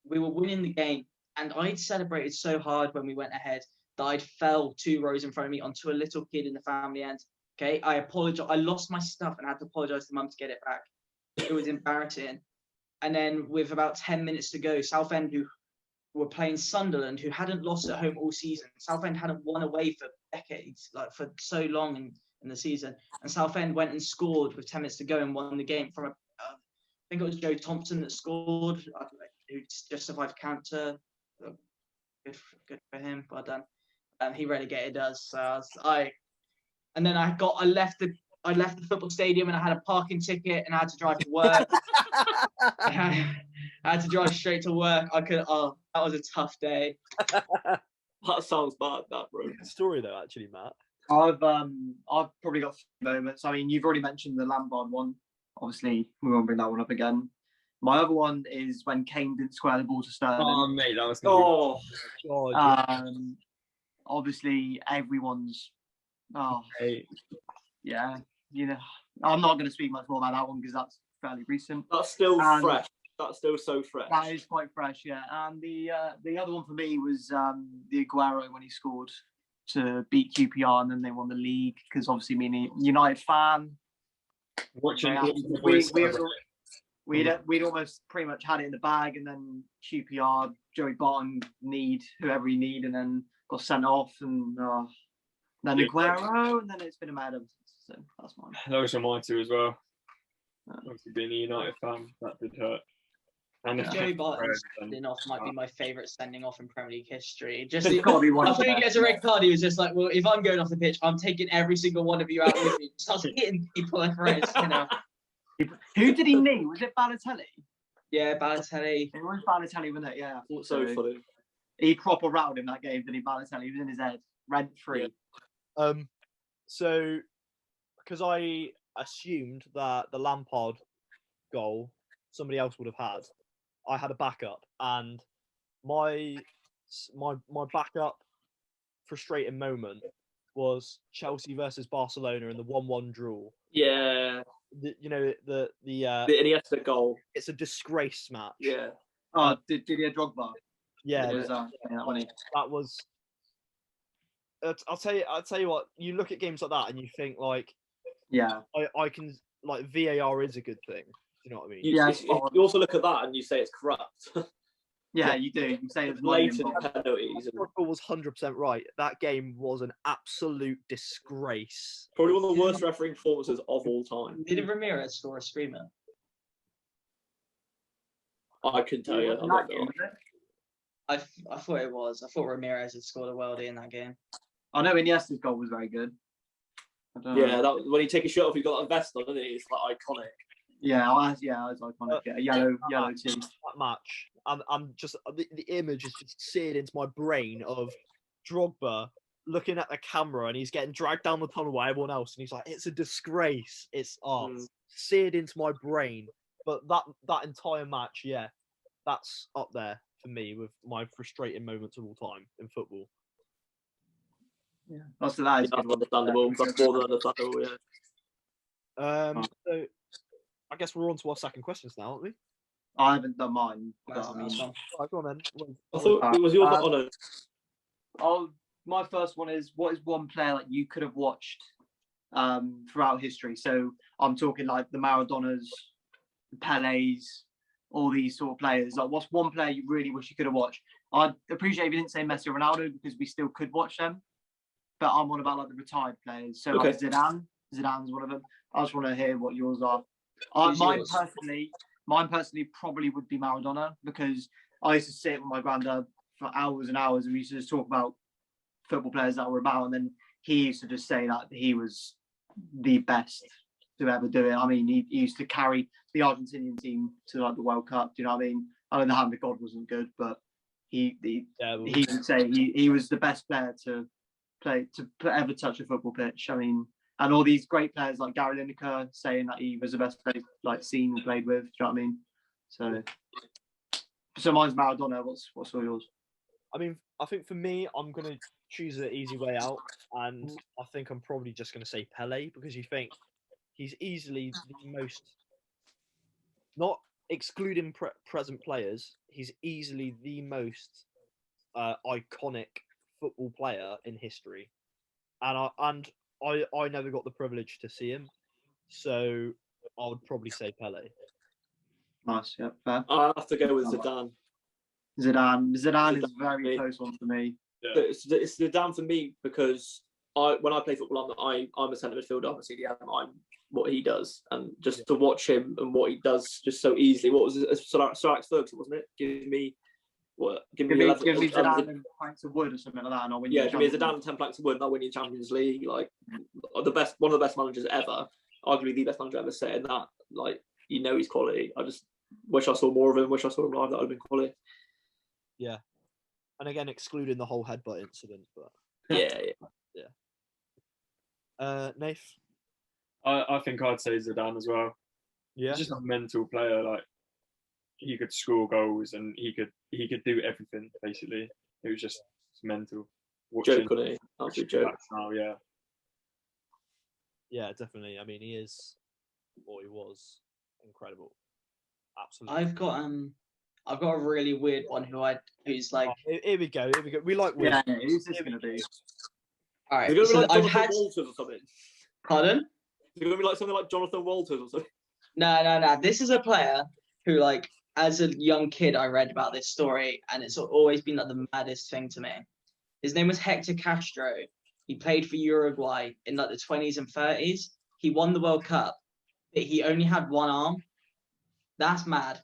Speaker 4: we were winning the game, and I'd celebrated so hard when we went ahead that I'd fell 2 rows in front of me onto a little kid in the family end. Okay, I apologize. I lost my stuff and had to apologize to mum to get it back. It was embarrassing. And then with about 10 minutes to go, Southend, who were playing Sunderland, who hadn't lost at home all season. Southend hadn't won away for decades, like for so long in the season. And Southend went and scored with 10 minutes to go and won the game from I think it was Joe Thompson that scored, who just survived cancer. Good for him, well done. He relegated us. So and then I left the I left the football stadium and I had a parking ticket and I had to drive to work. I had to drive straight to work. That was a tough day.
Speaker 5: That sounds bad, that, bro.
Speaker 1: Good story though, actually, Matt.
Speaker 2: I've probably got a few moments. I mean, you've already mentioned the Lampard one. Obviously, we won't bring that one up again. My other one is when Kane didn't square the ball to Sterling.
Speaker 3: Oh, mate, that was.
Speaker 5: Oh,
Speaker 1: God,
Speaker 2: Obviously, everyone's. Oh,
Speaker 3: Hey,
Speaker 2: yeah. You know, I'm not going to speak much more about that one because that's fairly recent.
Speaker 5: that's still
Speaker 2: And-
Speaker 5: fresh. That's still so fresh.
Speaker 2: That is quite fresh, yeah. And the other one for me was the Aguero when he scored to beat QPR and then they won the league because obviously being a United fan,
Speaker 3: watching the
Speaker 2: we,
Speaker 3: boys.
Speaker 2: we'd almost pretty much had it in the bag, and then QPR, Joey Barton whoever he need, and then got sent off, and then
Speaker 3: Yeah.
Speaker 2: Aguero, and then it's been a mad ever since. So that's mine.
Speaker 3: Those are mine too as well. Obviously, being a United fan, that did hurt. And
Speaker 2: Yeah.
Speaker 4: Joey Barton's
Speaker 3: then-
Speaker 4: sending off might be my favourite sending off in Premier League history. Just
Speaker 2: It's got to be one of
Speaker 4: after
Speaker 2: the
Speaker 4: he
Speaker 2: best,
Speaker 4: gets a
Speaker 2: yeah.
Speaker 4: red card, he was just like, "Well, if I'm going off the pitch, I'm taking every single one of you out with me." Starts hitting people left, right, and centre.
Speaker 2: Who did he knee? Was it Balotelli?
Speaker 4: Yeah, Balotelli.
Speaker 2: It was Balotelli, wasn't it? Yeah. I thought
Speaker 5: So
Speaker 2: so.
Speaker 5: funny.
Speaker 2: He proper rattled him that game, didn't he? Balotelli, he was in his head, rent free.
Speaker 1: So because I assumed that the Lampard goal somebody else would have had, I had a backup, and my backup frustrating moment was Chelsea versus Barcelona in the 1-1 draw.
Speaker 5: Yeah.
Speaker 1: The
Speaker 5: The Iniesta goal.
Speaker 1: it's a disgrace match.
Speaker 5: Yeah.
Speaker 2: Oh, Didier Drogba.
Speaker 1: Yeah,
Speaker 2: It was, that one.
Speaker 1: that was. I'll tell you what. You look at games like that and you think like,
Speaker 2: Yeah.
Speaker 1: I can like VAR is a good thing. Do you know what I mean?
Speaker 2: Yeah,
Speaker 5: You also look at that and you say it's corrupt.
Speaker 2: Yeah, you do. You say it's money
Speaker 5: Blatant
Speaker 2: involved.
Speaker 5: penalties. And
Speaker 1: Drogba was 100% right. That game was an absolute disgrace.
Speaker 5: probably one of the worst refereeing performances of all time.
Speaker 4: Did Ramirez score a screamer?
Speaker 5: I couldn't tell you.
Speaker 2: In
Speaker 5: I'm
Speaker 2: that
Speaker 5: not
Speaker 2: game,
Speaker 5: gonna-
Speaker 2: was it?
Speaker 4: I thought it was. I thought Ramirez had scored a worldie in that game.
Speaker 2: I know Iniesta's goal was very good. I don't know.
Speaker 5: Yeah, when he take his shirt off, he's got that vest on, doesn't he? It's like iconic.
Speaker 2: Yeah, it was iconic. Yeah, yellow tee.
Speaker 1: That match, I'm just the image is just seared into my brain of Drogba looking at the camera and he's getting dragged down the tunnel by everyone else, and he's like, "It's a disgrace." It's seared into my brain. But that entire match, yeah, that's up there for me with my frustrating moments of all time in football.
Speaker 2: Yeah, that is a
Speaker 5: That's
Speaker 2: good one.
Speaker 5: understandable. That's more than understandable, yeah.
Speaker 1: So I guess we're on to our second questions now, aren't we?
Speaker 2: I haven't done mine.
Speaker 4: That's
Speaker 2: But,
Speaker 4: a nice one.
Speaker 1: Right, go on then.
Speaker 5: I thought it was yours.
Speaker 2: Uh,
Speaker 5: Oh no.
Speaker 2: my first one is, what is one player that you could have watched throughout history? So I'm talking like the Maradonas, the Pelés, all these sort of players. Like, what's one player you really wish you could have watched? I'd appreciate if you didn't say Messi or Ronaldo because we still could watch them. But I'm on about like the retired players. So like Zidane. Zidane's one of them. I just want to hear what yours are.
Speaker 4: Who's
Speaker 2: Mine
Speaker 4: yours?
Speaker 2: personally probably would be Maradona, because I used to sit with my granddad for hours and hours and we used to just talk about football players that were about, and then he used to just say that he was the best to ever do it. I mean, he used to carry the Argentinian team to like the World Cup. Do you know what I mean? I know the hand of God wasn't good, but he would say he was the best player to ever touch a football pitch. I mean, and all these great players like Gary Lineker saying that he was the best player like seen and played with. Do you know what I mean? So mine's Maradona. What's all yours?
Speaker 1: I mean, I think for me, I'm gonna choose the easy way out, and I think I'm probably just gonna say Pele, because you think he's easily the most, not excluding present players, he's easily the most iconic football player in history, and I never got the privilege to see him, so I would probably say Pele.
Speaker 2: Nice, yeah, fair.
Speaker 5: I have to go with Zidane.
Speaker 2: Zidane is a
Speaker 5: Zidane.
Speaker 2: very close one for me.
Speaker 5: But it's Zidane for me because when I play football, I'm a centre midfielder. I'm a CDM. I'm what he does, and just to watch him and what he does just so easily. What was it? Sir Alex Ferguson, wasn't it? Give me What? Give
Speaker 2: Give
Speaker 5: me
Speaker 2: me,
Speaker 5: 11.
Speaker 2: give me Zidane and planks of wood or something like that, and I'll win. you
Speaker 5: Yeah,
Speaker 2: the
Speaker 5: give me a
Speaker 2: Champions
Speaker 5: Zidane and 10 planks of wood, and I'll win you Champions League. Like one of the best managers ever, arguably the best manager ever. Saying that, like he's quality. I just wish I saw more of him. Wish I saw him live. That would have been quality.
Speaker 1: And again, excluding the whole headbutt incident, but
Speaker 5: Yeah.
Speaker 1: Nath,
Speaker 3: I think I'd say Zidane as well.
Speaker 1: yeah,
Speaker 3: He's just a mental player. Like he could score goals and he could do everything basically. It was just mental.
Speaker 5: Joke, couldn't he?
Speaker 3: watching
Speaker 5: Absolute joke.
Speaker 3: backs now, yeah.
Speaker 1: yeah, definitely. I mean, he is, or he was, incredible. Absolutely.
Speaker 4: I've got a really weird one who's like,
Speaker 1: Here we go. We like weird.
Speaker 2: Yeah, who's this going to be?
Speaker 4: all right.
Speaker 5: Is it going to be
Speaker 4: So
Speaker 5: like
Speaker 4: I've
Speaker 5: Jonathan
Speaker 4: had,
Speaker 5: Walters or something?
Speaker 4: pardon?
Speaker 5: Is it going to be like something like Jonathan Walters or something?
Speaker 4: No. This is a player who, like, as a young kid, I read about this story, and it's always been like the maddest thing to me. His name was Hector Castro. He played for Uruguay in like the 20s and 30s. He won the World Cup, but he only had one arm. That's mad.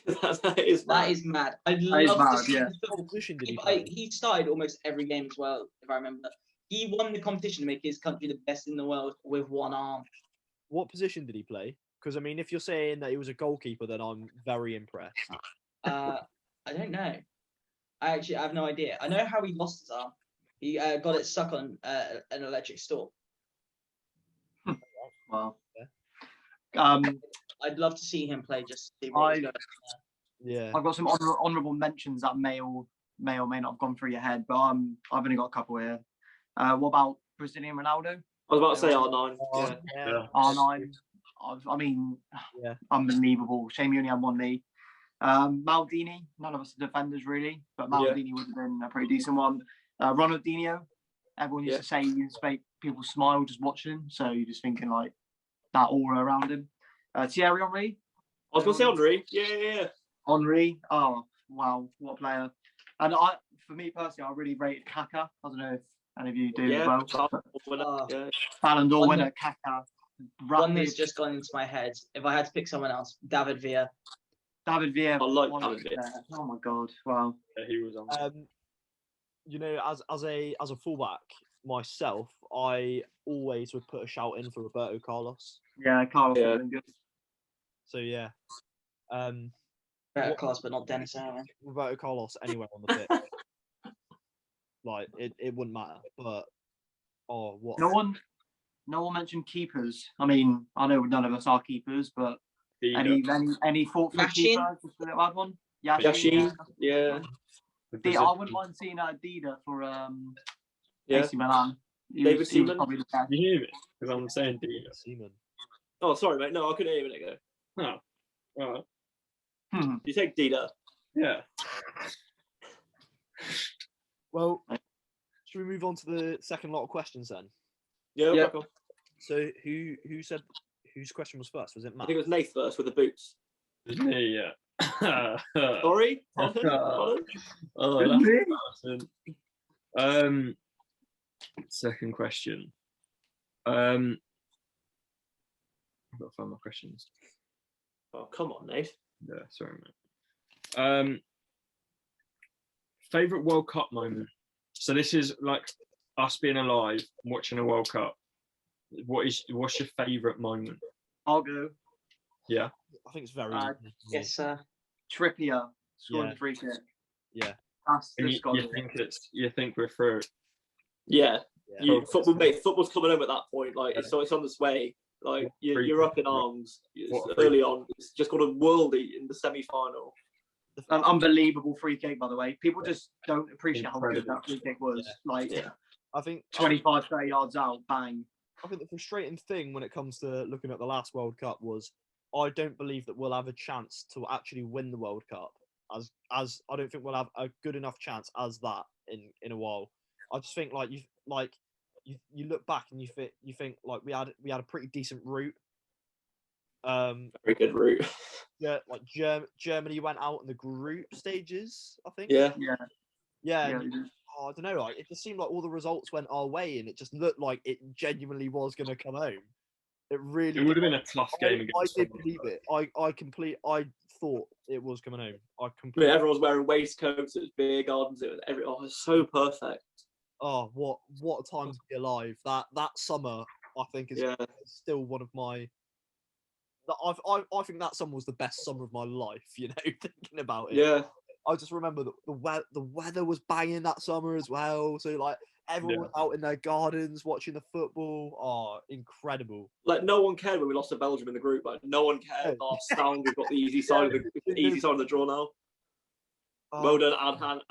Speaker 5: that is
Speaker 4: That is mad. I'd
Speaker 2: is
Speaker 4: love to
Speaker 2: mad,
Speaker 4: see
Speaker 2: yeah.
Speaker 4: him
Speaker 1: What position did he
Speaker 4: He,
Speaker 1: play?
Speaker 4: he started almost every game as well, if I remember. He won the competition to make his country the best in the world with one arm.
Speaker 1: What position did he play? Because I mean, if you're saying that he was a goalkeeper, then I'm very impressed.
Speaker 4: I don't know. I have no idea. I know how he lost his arm. He got it stuck on an electric store.
Speaker 2: Wow.
Speaker 4: I'd love to see him play just to see what he's going.
Speaker 1: Yeah.
Speaker 2: I've got some honourable mentions that may or may not have gone through your head, but I've only got a couple here. What about Brazilian Ronaldo?
Speaker 5: I was about to say R9.
Speaker 1: Oh,
Speaker 5: Yeah.
Speaker 1: yeah.
Speaker 2: R9. I mean,
Speaker 1: Yeah.
Speaker 2: unbelievable. Shame he only had one knee. Maldini. None of us are defenders really, but Maldini would have been a pretty decent one. Ronaldinho. Everyone used to say he used to make people smile just watching him, so you're just thinking like that aura around him. Thierry Henry.
Speaker 5: I was going to say Henry. Yeah.
Speaker 2: Henry. Oh wow, what a player! And for me personally, I really rated Kaká. I don't know if any of you do as well.
Speaker 5: Yeah.
Speaker 2: Ballon d'Or
Speaker 4: One
Speaker 2: winner Kaká.
Speaker 4: One that's
Speaker 2: Rapid.
Speaker 4: just gone into my head. If I had to pick someone else, David Villa.
Speaker 2: David Villa.
Speaker 5: I like
Speaker 2: one of
Speaker 5: David Villa.
Speaker 2: the- Oh my god! Wow.
Speaker 3: Yeah, he was on.
Speaker 1: You know, as a fullback myself, I always would put a shout in for Roberto Carlos.
Speaker 2: Yeah, Carlos.
Speaker 5: Yeah.
Speaker 2: would have been good.
Speaker 1: So yeah,
Speaker 4: Better
Speaker 1: What-
Speaker 4: class, but not Dennis Irwin.
Speaker 1: Roberto Carlos anywhere on the pitch, like it wouldn't matter. But what?
Speaker 2: No one mentioned keepers. I mean, I know none of us are keepers, but any thought for a
Speaker 4: Yashin?
Speaker 2: keeper? Just a little odd one.
Speaker 5: Yashin. Yeah.
Speaker 2: I wouldn't mind seeing Dida for
Speaker 5: Yeah.
Speaker 2: AC Milan.
Speaker 5: David
Speaker 2: He was
Speaker 5: Seaman?
Speaker 2: probably the best.
Speaker 3: You hear me? Because I'm saying Dida.
Speaker 1: Seaman.
Speaker 5: Oh, sorry, mate. No, I couldn't hear you a minute ago.
Speaker 3: Oh, all right.
Speaker 2: Hmm.
Speaker 5: You take Dida.
Speaker 3: Yeah.
Speaker 1: Well, should we move on to the second lot of questions then?
Speaker 5: Yeah.
Speaker 4: Yeah.
Speaker 5: Crack on.
Speaker 1: So who said whose question was first? Was it
Speaker 5: I
Speaker 1: Matt?
Speaker 5: think it was Nath first with the boots.
Speaker 3: Me, yeah.
Speaker 5: Sorry. Pardon?
Speaker 3: Oh, that's embarrassing. Second question. I've got to find my questions.
Speaker 5: Oh, come on, Nath.
Speaker 3: Yeah, sorry, mate. Favorite World Cup moment. So this is like us being alive and watching a World Cup. What's your favorite moment?
Speaker 2: I'll go.
Speaker 3: Yeah.
Speaker 1: I think it's very.
Speaker 4: Yes, sir.
Speaker 2: Trippier scoring
Speaker 1: Yeah.
Speaker 2: the free kick.
Speaker 1: Yeah.
Speaker 2: That's
Speaker 3: And
Speaker 2: the Scotland.
Speaker 3: you think we're through.
Speaker 5: Yeah.
Speaker 1: Yeah.
Speaker 5: Football's coming home at that point. Like it's on its way. Like you're up in arms.
Speaker 3: What
Speaker 5: Early on, it's just got a worldie in the semi-final.
Speaker 2: An unbelievable free kick, by the way. People just don't appreciate how good that free kick was. Like
Speaker 5: Yeah.
Speaker 1: I think
Speaker 2: 25, 30 yards out, bang.
Speaker 1: I think the frustrating thing when it comes to looking at the last World Cup was I don't believe that we'll have a chance to actually win the World Cup. As I don't think we'll have a good enough chance as that in a while. I just think you look back and you think like we had a pretty decent route.
Speaker 5: Very good route.
Speaker 1: Yeah, like Germany went out in the group stages, I think.
Speaker 5: Yeah.
Speaker 2: Yeah.
Speaker 1: Yeah.
Speaker 2: Yeah,
Speaker 1: and I don't know. Like, it just seemed like all the results went our way, and it just looked like it genuinely was going to come home. It really.
Speaker 3: It would have been a tough game
Speaker 1: I
Speaker 3: against
Speaker 1: did
Speaker 3: Scotland.
Speaker 1: believe it. I thought it was coming home. I
Speaker 5: I mean,
Speaker 1: completely.
Speaker 5: everyone was wearing waistcoats. It was beer gardens. It was oh, it was so perfect.
Speaker 1: Oh, what a time to be alive! That summer, I think, is
Speaker 5: Yeah.
Speaker 1: still one of my. I think that summer was the best summer of my life. You know, thinking about it.
Speaker 5: Yeah.
Speaker 1: I just remember the weather was banging that summer as well. So like everyone was out in their gardens watching the football. Oh, incredible!
Speaker 5: Like no one cared when we lost to Belgium in the group. Like no one cared.
Speaker 1: No.
Speaker 5: Oh, sound, we've got the easy side of the draw now. Well done,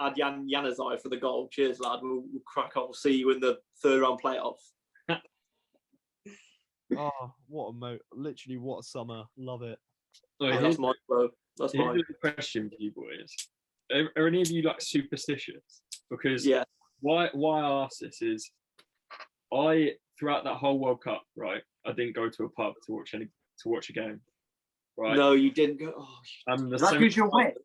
Speaker 5: Adyan Januzaj for the goal. Cheers, lad. We'll crack on. We'll see you in the third round playoff.
Speaker 1: Oh, literally what a summer. Love it.
Speaker 3: Oh,
Speaker 5: Oh, that's mine, bro. That's
Speaker 3: here's
Speaker 5: mine.
Speaker 3: a question for you boys. Are any of you like superstitious? Because
Speaker 5: Yeah.
Speaker 3: why I ask this is, throughout that whole World Cup, right, I didn't go to a pub to watch a game, right?
Speaker 5: No, you didn't go. Oh,
Speaker 3: And
Speaker 2: Is that because you're wet?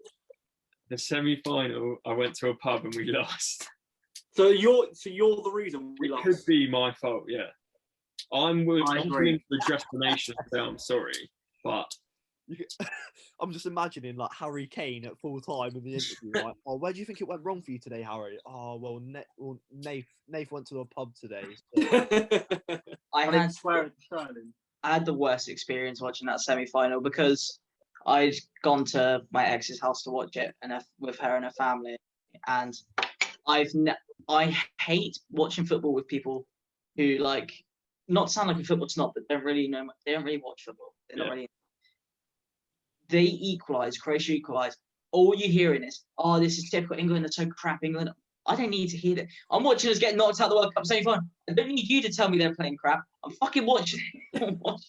Speaker 3: the semi-final, I went to a pub and we lost.
Speaker 5: so you're the reason we
Speaker 3: It
Speaker 5: lost.
Speaker 3: could be my fault, yeah. I'm
Speaker 2: I
Speaker 3: I'm
Speaker 2: agree.
Speaker 3: willing to address the nation and say I'm sorry, but
Speaker 1: I'm just imagining like Harry Kane at full time in the interview. Like, oh, where do you think it went wrong for you today, Harry? Oh, well, Nath went to a pub today. So.
Speaker 4: I
Speaker 2: I didn't
Speaker 4: had
Speaker 2: swear at Sterling.
Speaker 4: I had the worst experience watching that semi-final because I'd gone to my ex's house to watch it and with her and her family, and I hate watching football with people who like not sound like a football snob, but don't really know. They don't really watch football. They're not really. They equalised. Croatia equalised. All you're hearing is, "Oh, this is typical England. They're so crap, England." I don't need to hear that. I'm watching us get knocked out of the World Cup semi-final. I don't need you to tell me they're playing crap. I'm fucking watching. I'm watching.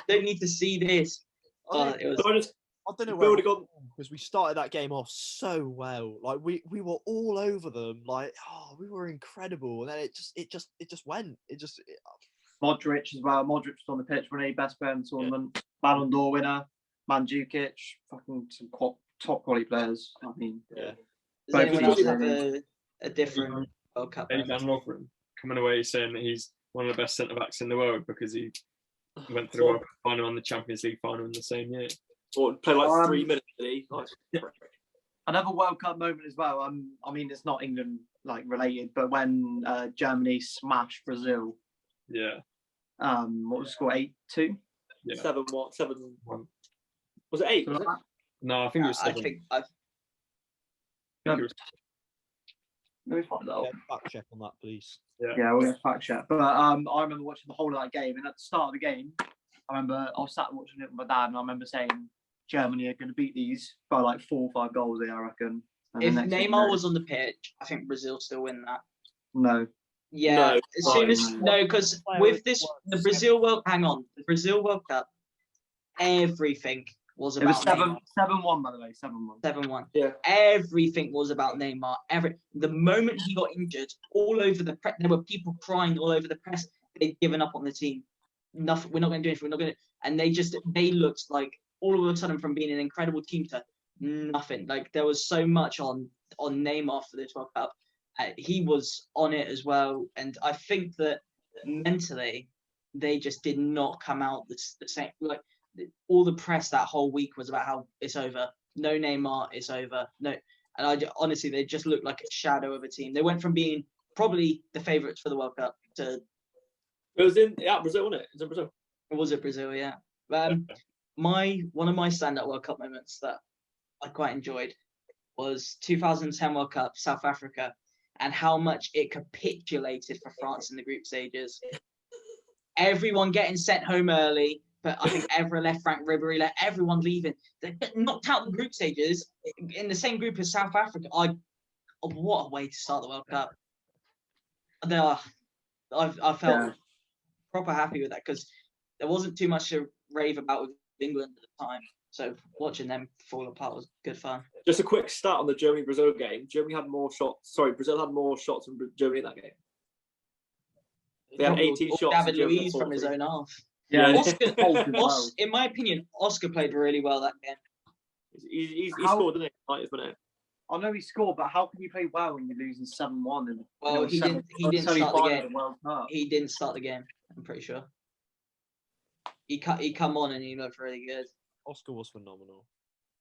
Speaker 4: Don't need to see this. It was.
Speaker 5: So
Speaker 1: I don't know
Speaker 5: we
Speaker 1: where
Speaker 5: would've gone-
Speaker 1: because we started that game off so well. Like we were all over them. Like we were incredible, and then it just went.
Speaker 2: Modric as well. Modric was on the pitch, winning best player in the tournament, Ballon d'Or winner, Mandzukic, fucking some top quality players. I mean,
Speaker 1: Yeah.
Speaker 4: Does
Speaker 2: But
Speaker 4: anyone
Speaker 2: if
Speaker 4: else
Speaker 2: you-
Speaker 4: have a different World Cup?
Speaker 3: Eddie Van Lovren coming away saying that he's one of the best centre backs in the world because he went to the World Cup final and the Champions League final in the same year.
Speaker 5: Or play like 3
Speaker 2: Um,
Speaker 5: minutes. Did he? Nice.
Speaker 2: another World Cup moment as well. I mean, it's not England like related, but when Germany smashed Brazil,
Speaker 3: Yeah.
Speaker 2: what was the score? 8-2.
Speaker 3: Yeah.
Speaker 5: 7-1.
Speaker 3: 1.
Speaker 5: Was it 8? Was it?
Speaker 3: No, I think it was
Speaker 4: I
Speaker 3: 7.
Speaker 4: think
Speaker 2: Let me find that out.
Speaker 1: Fact check on that, please.
Speaker 2: Yeah, we'll get fact check. But I remember watching the whole of that game, and at the start of the game, I remember I was sat watching it with my dad, and I remember saying Germany are going to beat these by like 4 or 5 goals there, I reckon. And
Speaker 4: if
Speaker 2: the next
Speaker 4: Neymar
Speaker 2: thing-
Speaker 4: was on the pitch, I think Brazil still win that.
Speaker 2: no,
Speaker 4: Yeah,
Speaker 5: No,
Speaker 4: as soon as
Speaker 2: no.
Speaker 4: because with this the Brazil World Cup, everything was
Speaker 2: it was
Speaker 4: about
Speaker 2: 7-1 by the way, 7-1.
Speaker 4: 7-1.
Speaker 5: Yeah.
Speaker 4: Everything was about Neymar. The moment he got injured, all over the press, there were people crying all over the press. They'd given up on the team. Nothing. We're not going to do anything. We're not going to. And they looked like all of a sudden from being an incredible team to nothing. Like there was so much on Neymar for this World Cup. He was on it as well, and I think that mentally they just did not come out the same. Like all the press that whole week was about how it's over. No Neymar, it's over. No, and honestly, they just looked like a shadow of a team. They went from being probably the favourites for the World Cup to
Speaker 5: It was in Brazil, wasn't it? It's in Brazil.
Speaker 4: was it Brazil? Yeah. One of my standout World Cup moments that I quite enjoyed was 2010 World Cup South Africa, and how much it capitulated for France in the group stages. Everyone getting sent home early, but I think Evra left, Frank Ribery left, everyone leaving. They get knocked out the group stages in the same group as South Africa. What a way to start the World Cup. I felt proper happy with that because there wasn't too much to rave about with England at the time. So watching them fall apart was good fun.
Speaker 5: Just a quick stat on the Germany-Brazil game. Brazil had more shots than Germany in that game. They had 18 shots.
Speaker 4: David
Speaker 5: and Germany had
Speaker 4: Luiz from his
Speaker 5: 40.
Speaker 4: own half.
Speaker 2: Yeah,
Speaker 4: Oscar, in my opinion, Oscar played really well that game.
Speaker 5: He
Speaker 2: How-
Speaker 5: scored, didn't he? 90th minute.
Speaker 2: I know he scored, but how can you play well when you're losing 7-1? And
Speaker 4: Well, he didn't start the
Speaker 2: semi-final
Speaker 4: game.
Speaker 2: of the World Cup.
Speaker 4: He didn't start the game. I'm pretty sure. He come on and he looked really good.
Speaker 1: Oscar was phenomenal.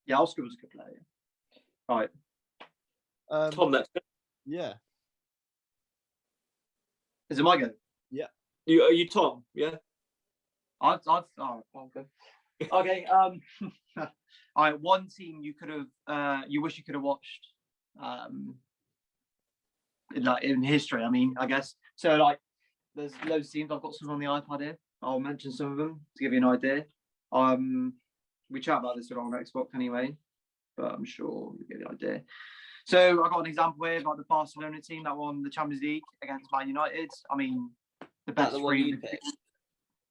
Speaker 2: Yeah, Oscar was a good player. Right.
Speaker 5: Tom, next.
Speaker 1: Yeah.
Speaker 2: Is it my go?
Speaker 5: Are you Tom? Yeah.
Speaker 2: I've all right, okay. Okay. All right. One team you could have, you wish you could have watched, in history. I mean, I guess so. Like, there's loads of teams. I've got some on the iPad here. I'll mention some of them to give you an idea. We chat about this on Xbox anyway, but I'm sure you get the idea. So I got an example here about the Barcelona team that won the Champions League against Man United. I mean, the
Speaker 4: Is that
Speaker 2: best
Speaker 4: the one
Speaker 2: three.
Speaker 4: you picked?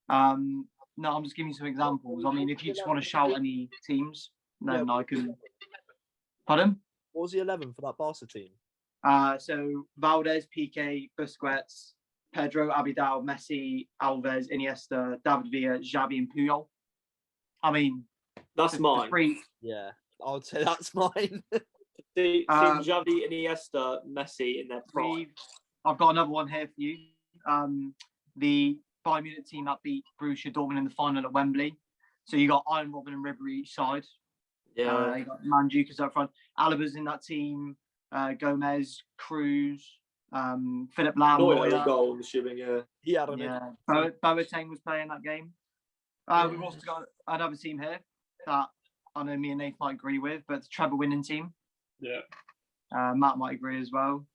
Speaker 2: No, I'm just giving you some examples. I mean, if you just want to shout any teams, then
Speaker 1: Yeah.
Speaker 2: I can. Pardon?
Speaker 1: What was the 11 for that Barca team?
Speaker 2: So Valdez, Piqué, Busquets, Pedro, Abidal, Messi, Alves, Iniesta, David Villa, Xavi, and Puyol. I mean,
Speaker 5: That's
Speaker 2: the
Speaker 5: mine.
Speaker 2: three.
Speaker 1: Yeah, I would say that's mine.
Speaker 5: See
Speaker 2: Um,
Speaker 5: Xavi, Iniesta, Messi in their prime.
Speaker 2: I've got another one here for you. The Bayern Munich team that beat Borussia Dortmund in the final at Wembley. So you got Iron Robin and Ribery each side.
Speaker 5: Yeah.
Speaker 2: You got Mandzukic up front. Alaba's in that team. Gomez, Cruz, Philip Lam,
Speaker 5: Neuer
Speaker 2: Neuer.
Speaker 5: goal, I'm assuming. Yeah.
Speaker 1: He had on
Speaker 2: Yeah,
Speaker 1: it.
Speaker 2: Boateng was playing that game. We've also got another team here that I know me and Nate might agree with, but it's a treble winning team.
Speaker 3: Yeah.
Speaker 2: Matt might agree as well.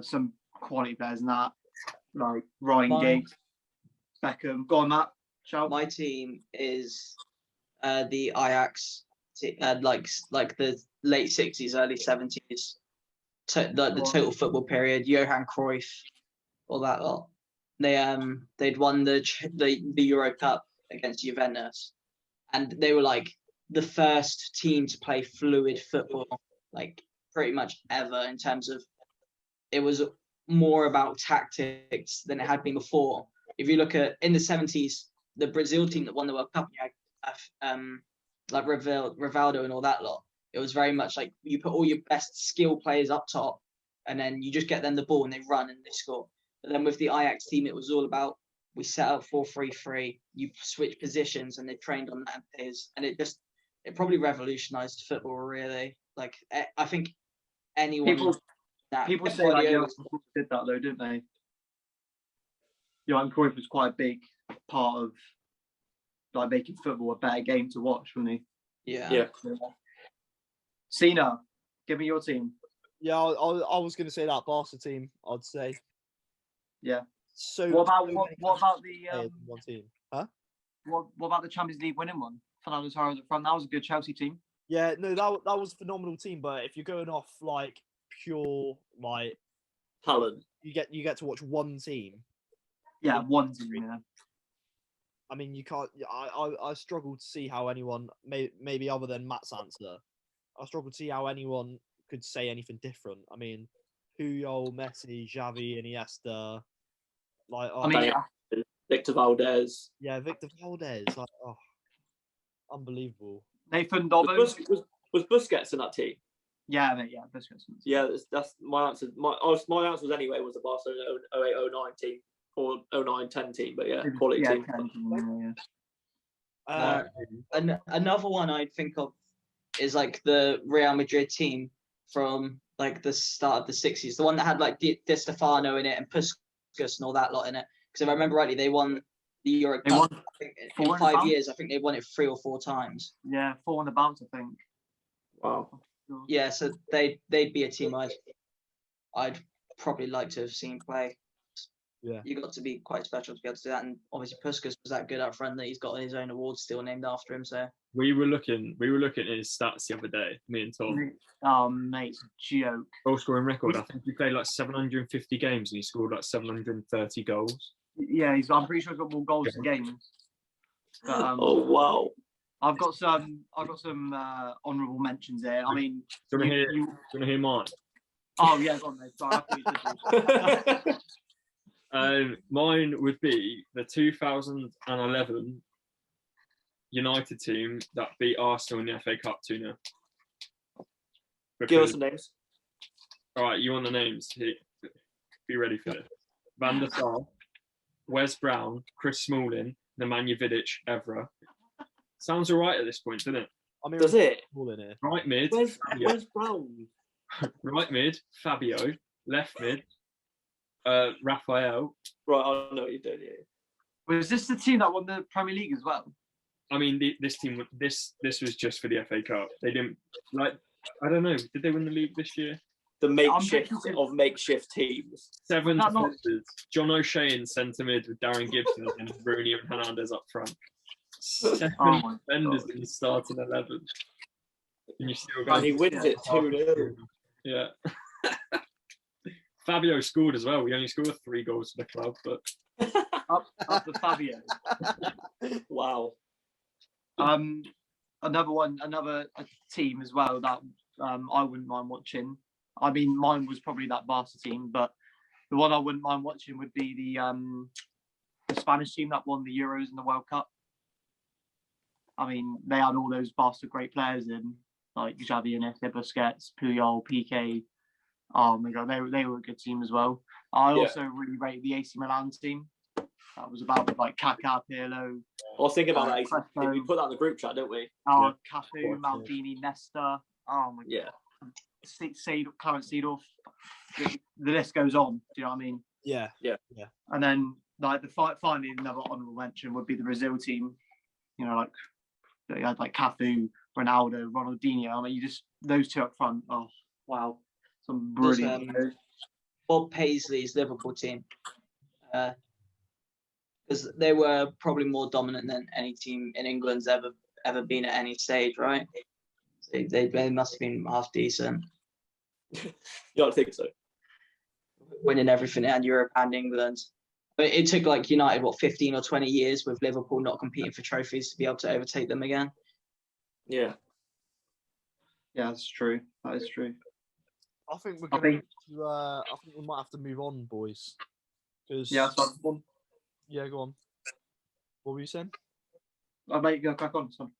Speaker 2: Some quality players in that, like Ryan
Speaker 4: Mine-
Speaker 2: Giggs, Beckham. Go on, Matt. Shout.
Speaker 4: My team is the Ajax, like the late 60s, early 70s, the total football period. Johan Cruyff, all that lot. They'd won the Euro Cup against Juventus, and they were like the first team to play fluid football, like pretty much ever, in terms of it was more about tactics than it had been before. If you look at in the 70s, the Brazil team that won the World Cup, you had like Rivaldo and all that lot. It was very much like you put all your best skill players up top, and then you just get them the ball and they run and they score. But then with the Ajax team, it was all about we set up 4-3-3. You switch positions and they trained on that and it probably revolutionized football really. Like I think anyone
Speaker 2: People say like Johan Cruyff did that though, didn't they? Johan Cruyff was quite a big part of like making football a better game to watch, wasn't he?
Speaker 4: Yeah.
Speaker 2: Cena, give me your team.
Speaker 1: Yeah, I was going to say that Barca team. I'd say.
Speaker 2: Yeah.
Speaker 1: So
Speaker 2: What about
Speaker 1: so
Speaker 2: what
Speaker 1: many
Speaker 2: about
Speaker 1: players
Speaker 2: the
Speaker 1: in one team? Huh?
Speaker 2: what about the Champions League winning one? Fernando Torres at front. That was a good Chelsea team.
Speaker 1: Yeah, no, that was a phenomenal team. But if you're going off like pure like
Speaker 5: Talent.
Speaker 1: you get to watch one team.
Speaker 2: Yeah, one team. Yeah.
Speaker 1: I mean, you can't. I struggle to see how anyone, maybe other than Matt's answer, I struggle to see how anyone could say anything different. I mean, Puyol, Messi, Xavi, Iniesta, like
Speaker 2: I mean,
Speaker 5: Victor Valdez.
Speaker 1: yeah, Victor Valdez, like, unbelievable.
Speaker 2: Nathan Dobbin.
Speaker 5: Was Busquets in that team?
Speaker 2: Yeah, Busquets.
Speaker 5: Yeah, that's my answer. My answer was anyway was the Barcelona 08-09 team or 09-10 team, but yeah, quality team.
Speaker 4: Another one I'd think of is like the Real Madrid team from like the start of the 60s, the one that had like Di Stefano in it and Puskas and all that lot in it. Because if I remember rightly, they won the Euro Cup in 5 years. I think they won it 3 or 4 times.
Speaker 2: Yeah, 4 on the bounce, I think.
Speaker 5: Wow.
Speaker 4: Yeah, so they'd be a team I'd probably like to have seen play.
Speaker 1: Yeah,
Speaker 4: You got to be quite special to be able to do that, and obviously Puskas was that good up front that he's got his own award still named after him. So
Speaker 3: We were looking at his stats the other day, me and Tom.
Speaker 2: Oh, mate, it's a joke.
Speaker 3: Goal scoring record. I think he played like 750 games and he scored like 730 goals.
Speaker 2: Yeah, I'm pretty sure he's got more goals than games. But,
Speaker 5: Oh wow.
Speaker 2: I've got some honourable mentions here. I mean,
Speaker 3: Do you want to hear mine?
Speaker 2: Oh yeah, go on, mate. Sorry, I thought you did.
Speaker 3: Mine would be the 2011 United team that beat Arsenal in the FA Cup 2-0.
Speaker 5: Give us some names.
Speaker 3: All right, you want the names? Be ready for this. Van der Sar, Wes Brown, Chris Smalling, Nemanja Vidic, Evra. Sounds all right at this point, doesn't it?
Speaker 1: I mean,
Speaker 5: Does it?
Speaker 1: all in here.
Speaker 3: Right mid,
Speaker 5: Where's
Speaker 3: Fabio.
Speaker 5: Where's Brown?
Speaker 3: Right mid, Fabio. Left mid, Raphael.
Speaker 5: Right, I know what you're doing here.
Speaker 2: Was this the team that won the Premier League as well?
Speaker 3: I mean, this team. This was just for the FA Cup. They didn't like. I don't know. Did they win the league this year?
Speaker 5: The makeshift
Speaker 2: thinking-
Speaker 5: of makeshift teams.
Speaker 3: 7
Speaker 2: That not-
Speaker 3: defenders. John O'Shea in centre mid with Darren Gibson and Rooney and Hernandez up front. 7
Speaker 2: Oh my
Speaker 3: defenders
Speaker 2: God.
Speaker 3: in the starting 11. And you still
Speaker 5: And
Speaker 3: got
Speaker 5: he wins it 2-0.
Speaker 3: Yeah. Fabio scored as well. We only scored 3 goals for the club, but
Speaker 2: Up the Fabio.
Speaker 5: Wow.
Speaker 2: Another team as well that I wouldn't mind watching. I mean, mine was probably that Barca team, but the one I wouldn't mind watching would be the Spanish team that won the Euros and the World Cup. I mean, they had all those Barca great players in, like Xavi, Iniesta, Busquets, Puyol, Piqué. Oh my God, they were a good team as well. I
Speaker 5: Yeah.
Speaker 2: also really rate the AC Milan team. That was about like Kaká, Pirlo,
Speaker 5: I was thinking about that.
Speaker 2: Crespo.
Speaker 5: We put that in the group chat, don't we?
Speaker 2: Cafu, Maldini, Nesta. Oh my
Speaker 5: Yeah.
Speaker 2: Clarence Seedorf. The list goes on. Do you know what I mean?
Speaker 1: Yeah.
Speaker 2: And then like finally another honourable mention would be the Brazil team. You know, like they had like Cafu, Ronaldo, Ronaldinho. I mean, you just those two up front. Oh wow, some brilliant. players.
Speaker 4: Bob Paisley's Liverpool team, because they were probably more dominant than any team in England's ever been at any stage, right? So they must have been half decent,
Speaker 5: You don't think so?
Speaker 4: winning everything and Europe and England. But it took like United 15 or 20 years with Liverpool not competing for trophies to be able to overtake them again.
Speaker 5: Yeah.
Speaker 2: Yeah, that's true. That is true.
Speaker 1: I think we're
Speaker 2: I
Speaker 1: gonna.
Speaker 2: think-
Speaker 1: I think we might have to move on, boys. 'Cause-
Speaker 2: Yeah, that's one.
Speaker 1: Yeah, go on. What were you saying?
Speaker 2: I'll make you go crack on. Son.